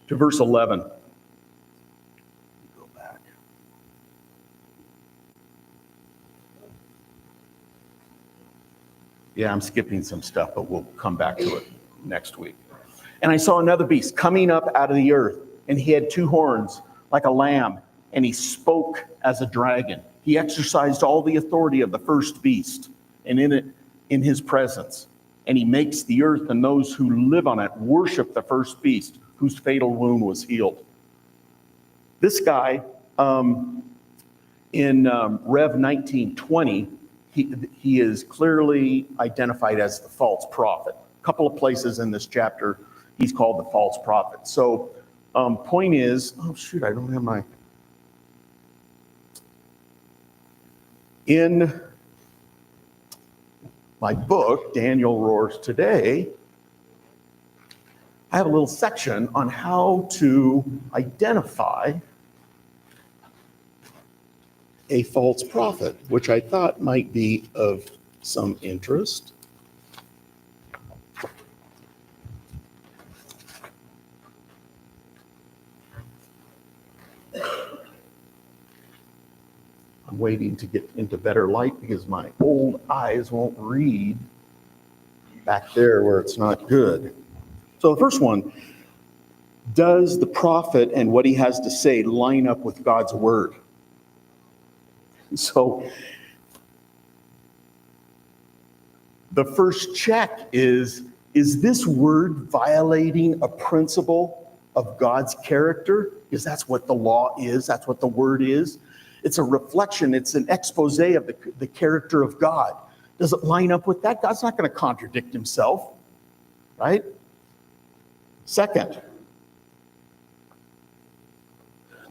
To verse 11. Go back. Yeah, I'm skipping some stuff, but we'll come back to it next week. And I saw another beast coming up out of the earth, and he had 2 horns like a lamb, and he spoke as a dragon. He exercised all the authority of the first beast, and in his presence. And he makes the earth and those who live on it worship the first beast, whose fatal wound was healed. This guy, in Rev 19:20, he is clearly identified as the false prophet. A couple of places in this chapter, he's called the false prophet. So, point is, I don't have my... In my book, Daniel Roars Today, I have a little section on how to identify a false prophet, which I thought might be of some interest. I'm waiting to get into better light because my old eyes won't read back there where it's not good. So the first one, does the prophet and what he has to say line up with God's word? So the first check is this word violating a principle of God's character? Because that's what the law is, that's what the word is. It's a reflection, it's an expose of the character of God. Does it line up with that? God's not going to contradict himself, right? Second,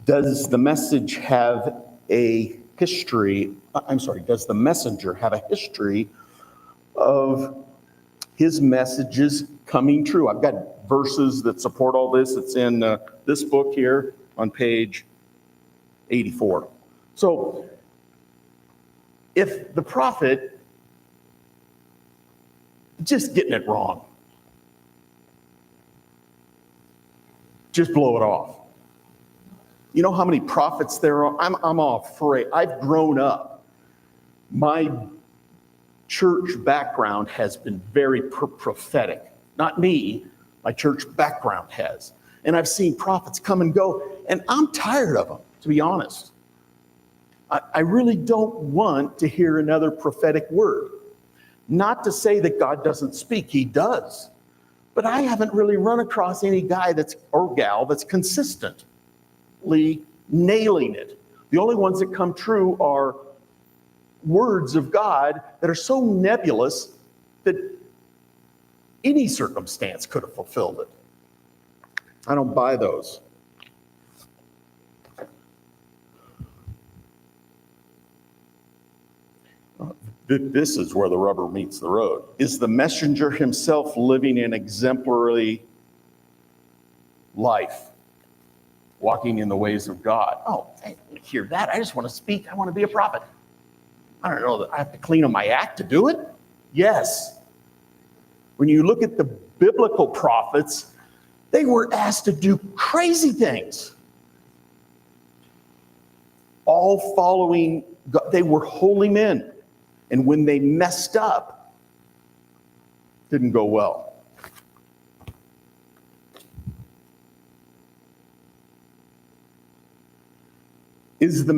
does the message have a history? Does the messenger have a history of his messages coming true? I've got verses that support all this. It's in this book here on page 84. So if the prophet just getting it wrong. Just blow it off. You know how many prophets there are? I'm afraid. I've grown up. My church background has been very prophetic. Not me, my church background has. And I've seen prophets come and go, and I'm tired of them, to be honest. I really don't want to hear another prophetic word. Not to say that God doesn't speak, he does. But I haven't really run across any guy or gal that's consistently nailing it. The only ones that come true are words of God that are so nebulous that any circumstance could have fulfilled it. I don't buy those. This is where the rubber meets the road. Is the messenger himself living an exemplary life, walking in the ways of God? Oh, I hear that. I just want to speak. I want to be a prophet. I don't know that I have to clean up my act to do it. Yes. When you look at the biblical prophets, they were asked to do crazy things. All following God. They were holy men. And when they messed up, it didn't go well. Is the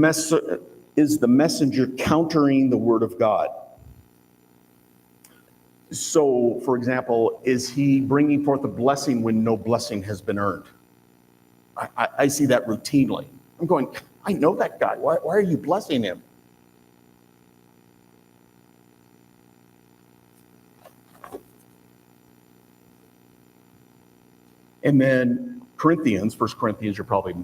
messenger countering the word of God? So, for example, is he bringing forth a blessing when no blessing has been earned? I see that routinely. I'm going, I know that guy. Why are you blessing him? And then Corinthians, 1 Corinthians, you're probably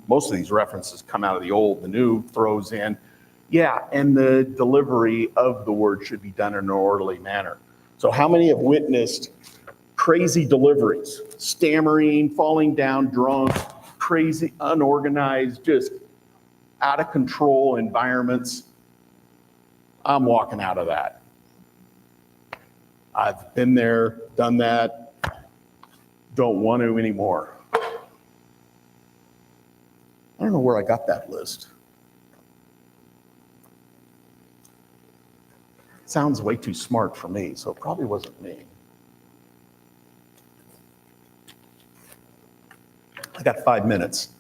most of these references come out of the old, the new throws in. Yeah, and the delivery of the word should be done in an orderly manner. So how many have witnessed crazy deliveries, stammering, falling down, drunk, crazy, unorganized, just out of control environments? I'm walking out of that. I've been there, done that. Don't want to anymore. I don't know where I got that list. It sounds way too smart for me, so it probably wasn't me. I got 5 minutes,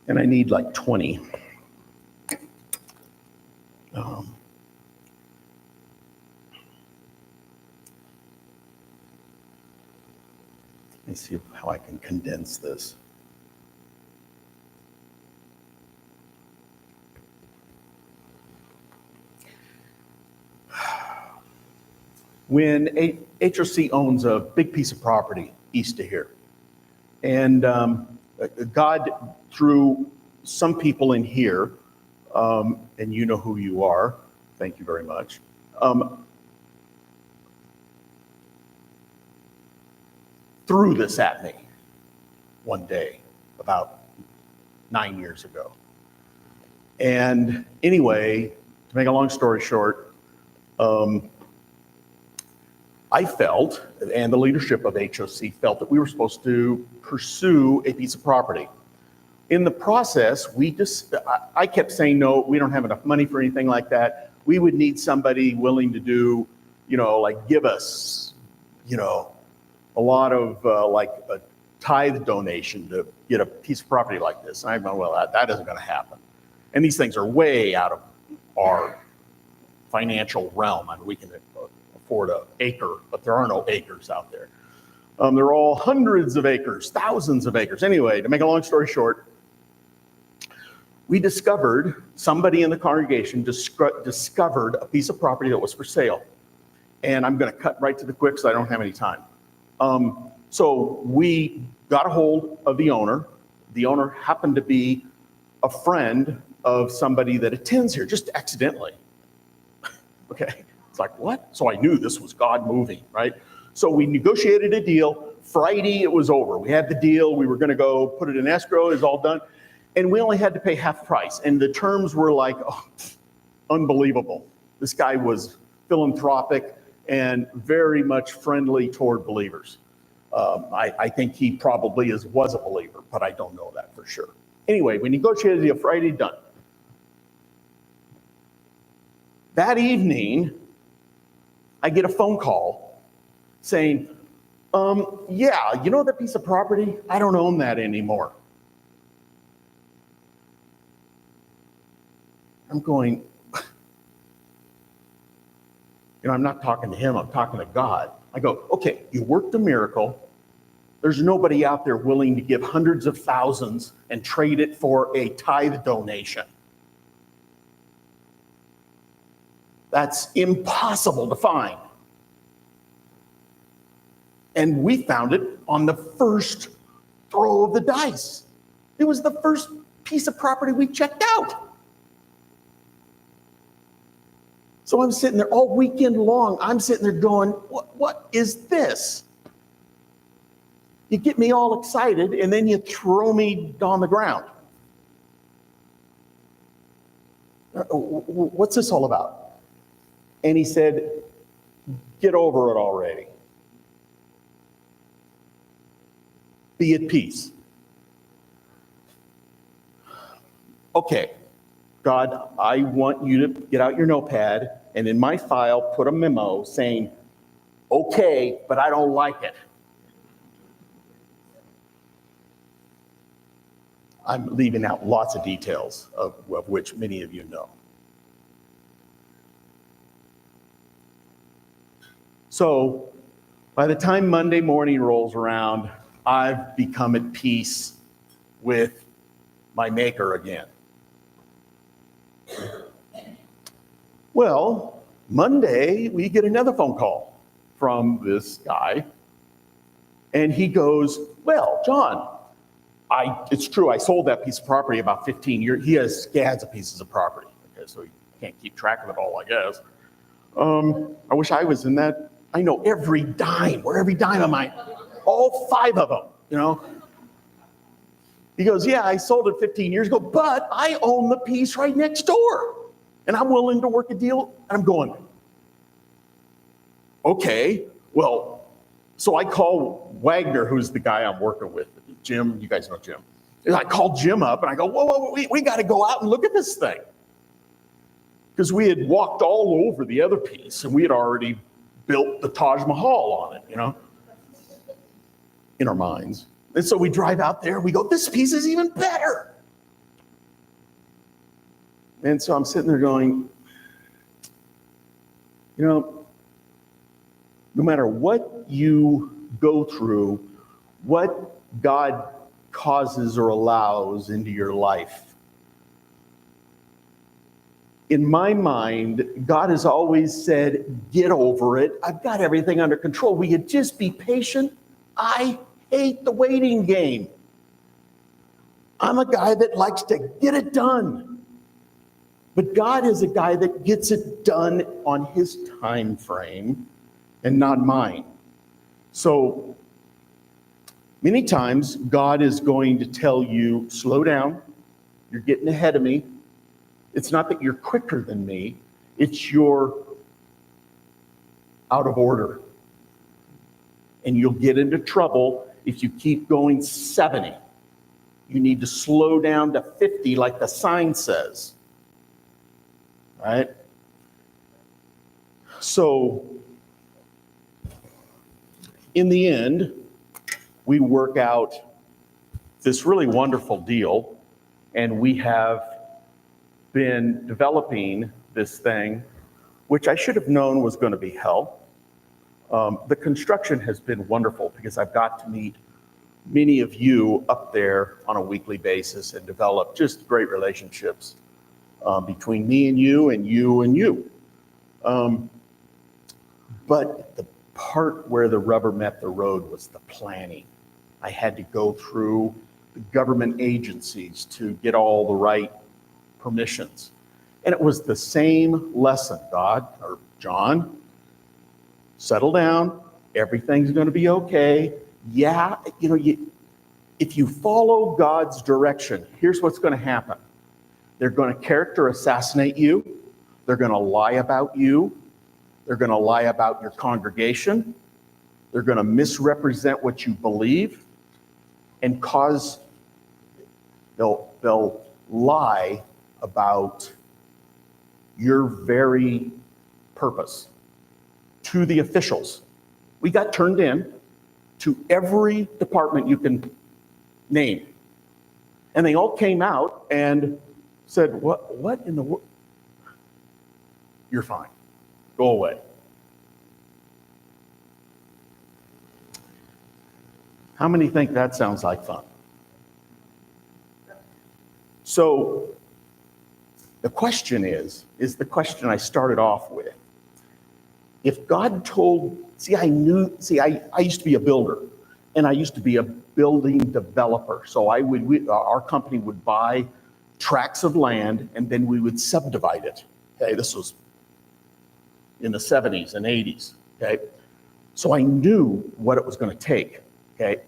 and I need like 20. Let me see how I can condense this. When HOC owns a big piece of property east of here, and God, through some people in here, and you know who you are, thank you very much, threw this at me one day about 9 years ago. And anyway, to make a long story short, I felt, and the leadership of HOC felt, that we were supposed to pursue a piece of property. In the process, I kept saying, no, we don't have enough money for anything like that. We would need somebody willing to do, like give us, a lot of like a tithe donation to get a piece of property like this. And I'm going, well, that isn't going to happen. And these things are way out of our financial realm. I mean, we can afford an acre, but there are no acres out there. They're all hundreds of acres, thousands of acres. Anyway, to make a long story short, we discovered, somebody in the congregation discovered a piece of property that was for sale. And I'm going to cut right to the quick because I don't have any time. So we got a hold of the owner. The owner happened to be a friend of somebody that attends here, just accidentally. Okay, it's like, what? So I knew this was God moving, right? So we negotiated a deal. Friday, it was over. We had the deal. We were going to go put it in escrow. It was all done. And we only had to pay half price. And the terms were like, unbelievable. This guy was philanthropic. and very much friendly toward believers. I think he probably was a believer, but I don't know that for sure. Anyway, we negotiated the Friday, done. That evening, I get a phone call saying, yeah, you know that piece of property? I don't own that anymore. I'm going, I'm not talking to him, I'm talking to God. I go, okay, you worked a miracle. There's nobody out there willing to give hundreds of thousands and trade it for a tithe donation. That's impossible to find. And we found it on the first throw of the dice. It was the first piece of property we checked out. So I'm sitting there all weekend long. I'm sitting there going, what is this? You get me all excited, and then you throw me on the ground. What's this all about? And he said, get over it already. Be at peace. Okay, God, I want you to get out your notepad and in my file put a memo saying, okay, but I don't like it. I'm leaving out lots of details of which many of you know. So by the time Monday morning rolls around, I've become at peace with my Maker again. Well, Monday, we get another phone call from this guy, and he goes, well, John, it's true, I sold that piece of property about 15 years. He has scads of pieces of property, okay, so he can't keep track of it all, I guess. I wish I was in that. I know every dime, where every dime of mine, all 5 of them, He goes, yeah, I sold it 15 years ago, but I own the piece right next door, and I'm willing to work a deal. And I'm going, okay, well, so I call Wagner, who's the guy I'm working with. Jim, you guys know Jim. And I called Jim up and I go, whoa, we got to go out and look at this thing. Because we had walked all over the other piece and we had already built the Taj Mahal on it, in our minds. And so we drive out there, we go, this piece is even better. And so I'm sitting there going, no matter what you go through, what God causes or allows into your life, in my mind, God has always said, get over it. I've got everything under control. Will you just be patient? I hate the waiting game. I'm a guy that likes to get it done. But God is a guy that gets it done on his time frame and not mine. So many times God is going to tell you, slow down, you're getting ahead of me. It's not that you're quicker than me, it's you're out of order. And you'll get into trouble if you keep going 70. You need to slow down to 50 like the sign says. Right? So, in the end, we work out this really wonderful deal, and we have been developing this thing, which I should have known was going to be hell. The construction has been wonderful because I've got to meet many of you up there on a weekly basis and develop just great relationships between me and you and you and you. But the part where the rubber met the road was the planning. I had to go through the government agencies to get all the right permissions. And it was the same lesson, God, or John, settle down, everything's going to be okay. Yeah, if you follow God's direction, here's what's going to happen. They're going to character assassinate you. They're going to lie about you. They're going to lie about your congregation. They're going to misrepresent what you believe and they'll lie about your very purpose to the officials. We got turned in to every department you can name. And they all came out and said, what in the world? You're fine. Go away. How many think that sounds like fun? So the question is the question I started off with. If God told, I used to be a builder, and I used to be a building developer. So our company would buy tracts of land, and then we would subdivide it. Okay, this was in the 70s and 80s. Okay, so I knew what it was going to take. Okay,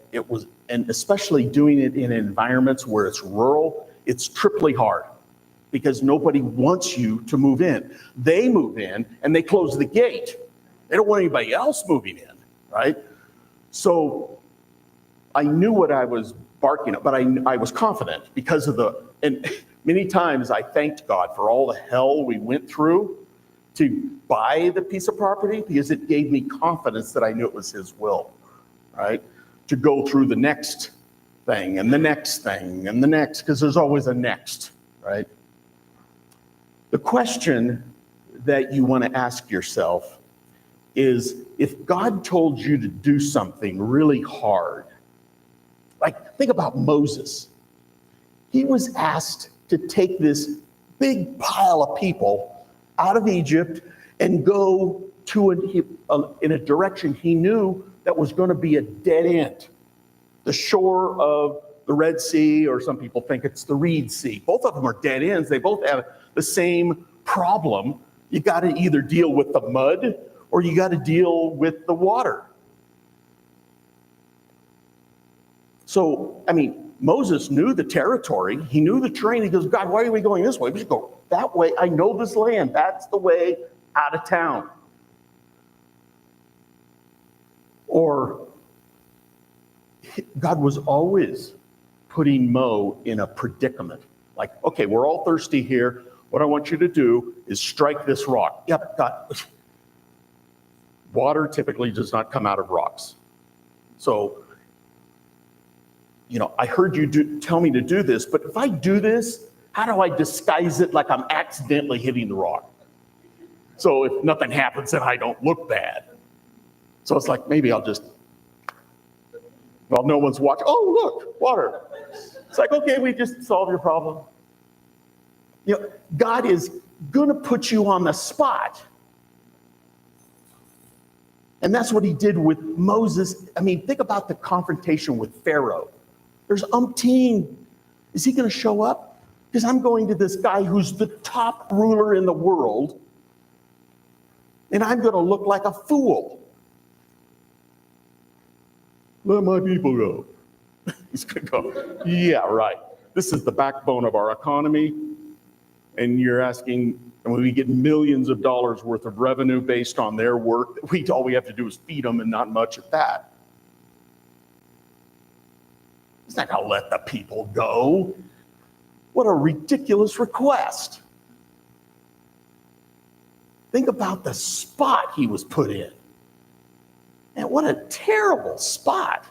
and especially doing it in environments where it's rural, it's triply hard because nobody wants you to move in. They move in and they close the gate. They don't want anybody else moving in, right? So I knew what I was barking at, but I was confident because of and many times I thanked God for all the hell we went through to buy the piece of property because it gave me confidence that I knew it was His will, right? To go through the next thing and the next thing and the next, because there's always a next, right? The question that you want to ask yourself is, if God told you to do something really hard, like think about Moses. He was asked to take this big pile of people out of Egypt and go in a direction he knew that was going to be a dead end. The shore of the Red Sea, or some people think it's the Reed Sea. Both of them are dead ends. They both have the same problem. You got to either deal with the mud or you got to deal with the water. So, Moses knew the territory. He knew the terrain. He goes, God, why are we going this way? We should go that way. I know this land. That's the way out of town. Or God was always putting Mo in a predicament. Like, okay, we're all thirsty here. What I want you to do is strike this rock. Yep, God. Water typically does not come out of rocks. So, I heard you tell me to do this, but if I do this, how do I disguise it like I'm accidentally hitting the rock? So if nothing happens, then I don't look bad. So it's like, maybe I'll just, no one's watching. Oh, look, water. It's like, okay, we just solved your problem. God is going to put you on the spot. And that's what He did with Moses. Think about the confrontation with Pharaoh. There's umpteen. Is he going to show up? Because I'm going to this guy who's the top ruler in the world, and I'm going to look like a fool. Let my people go. He's going to go, yeah, right. This is the backbone of our economy, and you're asking, and we get millions of dollars worth of revenue based on their work. All we have to do is feed them, and not much at that. He's not going to let the people go. What a ridiculous request. Think about the spot he was put in. And what a terrible spot.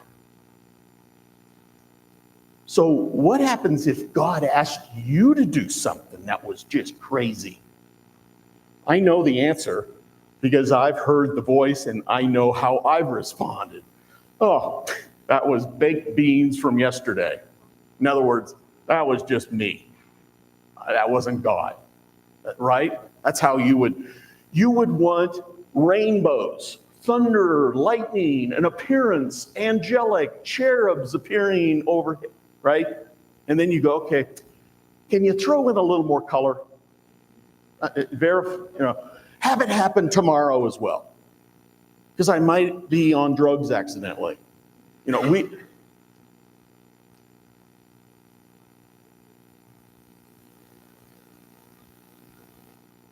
So what happens if God asked you to do something that was just crazy? I know the answer because I've heard the voice and I know how I've responded. Oh, that was baked beans from yesterday. In other words, that was just me. That wasn't God, right? That's how you would want rainbows, thunder, lightning, an appearance, angelic, cherubs appearing over, right? And then you go, okay, can you throw in a little more color? Have it happen tomorrow as well. Because I might be on drugs accidentally.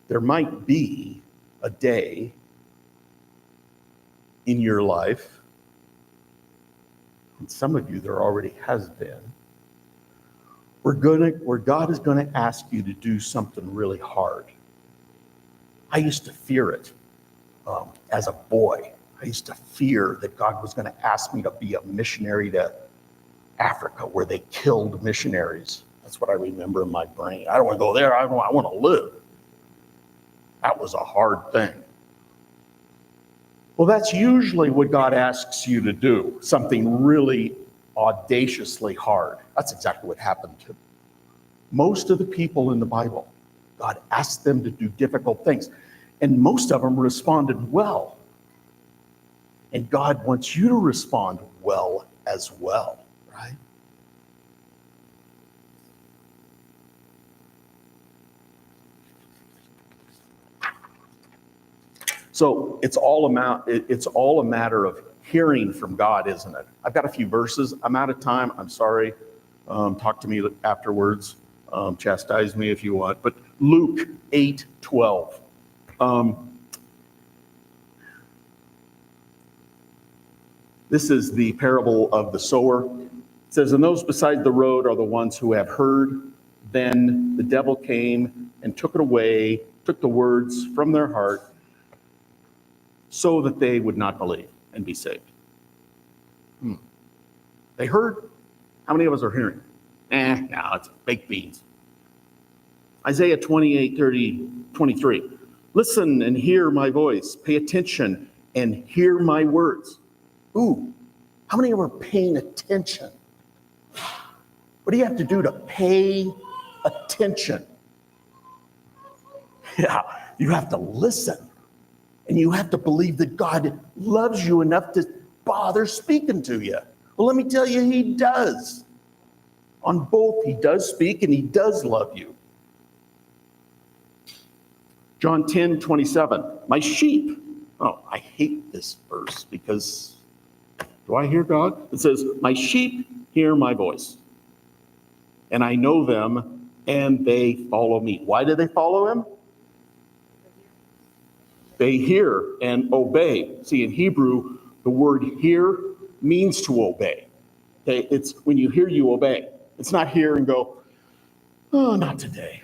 There might be a day in your life, and some of you there already has been, where God is going to ask you to do something really hard. I used to fear it as a boy. I used to fear that God was going to ask me to be a missionary to Africa where they killed missionaries. That's what I remember in my brain. I don't want to go there. I want to live. That was a hard thing. Well, that's usually what God asks you to do, something really audaciously hard. That's exactly what happened to most of the people in the Bible. God asked them to do difficult things, and most of them responded well. And God wants you to respond well as well, right? So it's all a matter of hearing from God, isn't it? I've got a few verses. I'm out of time. I'm sorry. Talk to me afterwards. Chastise me if you want. But Luke 8:12. This is the parable of the sower. It says, and those beside the road are the ones who have heard. Then the devil came and took it away, took the words from their heart, so that they would not believe and be saved. They heard. How many of us are hearing? No, it's baked beans. Isaiah 28:23. Listen and hear my voice. Pay attention and hear my words. Ooh, how many of you are paying attention? What do you have to do to pay attention? Yeah, you have to listen. And you have to believe that God loves you enough to bother speaking to you. Well, let me tell you, he does. On both, he does speak and he does love you. John 10:27. My sheep. Oh, I hate this verse because do I hear God? It says, my sheep hear my voice, and I know them, and they follow me. Why do they follow him? They hear and obey. See, in Hebrew, the word hear means to obey. It's when you hear, you obey. It's not hear and go, oh, not today.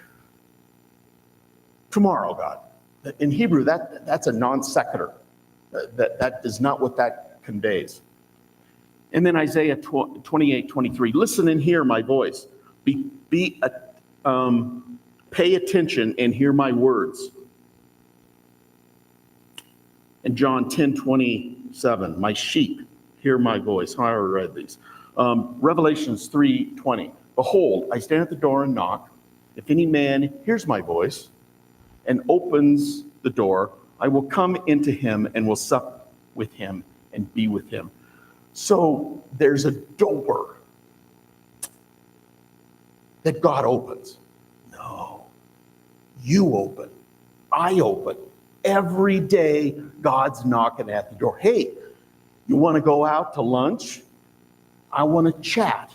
Tomorrow, God. In Hebrew, that's a non sequitur. That is not what that conveys. And then Isaiah 28:23. Listen and hear my voice. Pay attention and hear my words. And John 10:27. My sheep hear my voice. I already read these. Revelations 3:20. Behold, I stand at the door and knock. If any man hears my voice and opens the door, I will come into him and will sup with him and be with him. So there's a door that God opens. No, you open. I open. Every day, God's knocking at the door. Hey, you want to go out to lunch? I want to chat.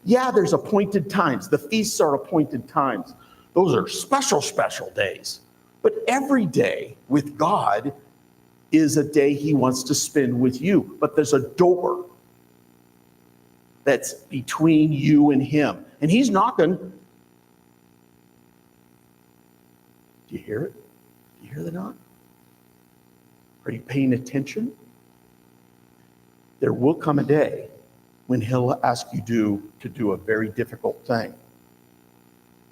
Yeah, there's appointed times. The feasts are appointed times. Those are special days. But every day with God is a day he wants to spend with you. But there's a door that's between you and him. And he's knocking. Do you hear it? Do you hear the knock? Are you paying attention? There will come a day when he'll ask you to do a very difficult thing.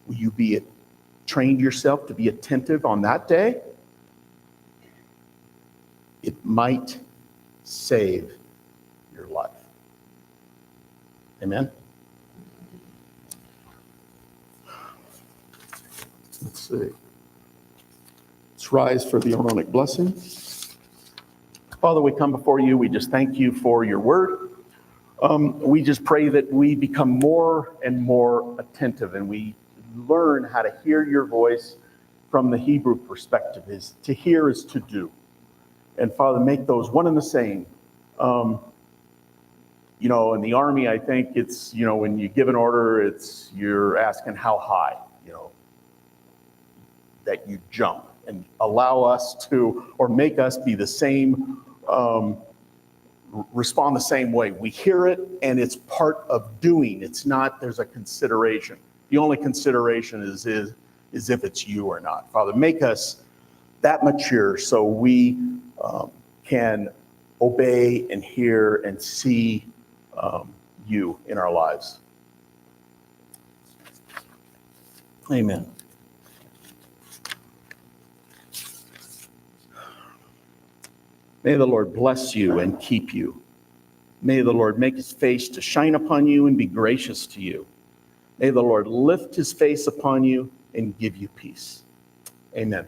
Will you be trained yourself to be attentive on that day? It might save your life. Amen? Let's see. Let's rise for the Aaronic blessing. Father, we come before you. We just thank you for your word. We just pray that we become more and more attentive and we learn how to hear your voice from the Hebrew perspective. Is to hear is to do. And Father, make those one and the same. In the Army, I think it's, when you give an order, you're asking how high, that you jump, and allow us to, or make us be the same respond the same way. We hear it and it's part of doing. It's not, there's a consideration. The only consideration is if it's you or not. Father, make us that mature so we can obey and hear and see you in our lives. Amen. May the Lord bless you and keep you. May the Lord make his face to shine upon you and be gracious to you. May the Lord lift his face upon you and give you peace. Amen.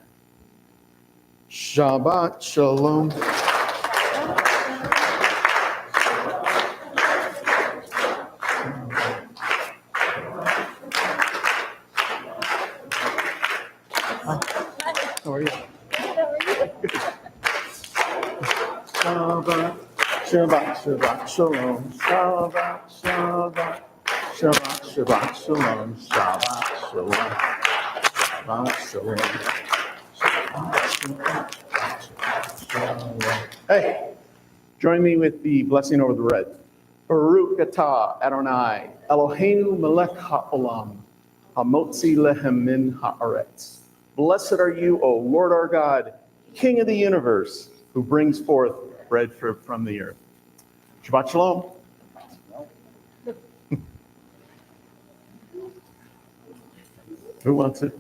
Shabbat shalom. How are you? Shabbat, Shabbat, Shabbat, Shalom. Shabbat, Shabbat, Shabbat, Shabbat, Shalom. Shabbat, Shalom. Shabbat, Shalom. Shabbat, Shabbat, Shalom. Hey, join me with the blessing over the bread. Baruch atah Adonai Eloheinu melech haolam hamotzi lehem min haaretz. Blessed are you, O Lord our God, King of the universe, who brings forth bread from the earth. Shabbat shalom. Who wants it?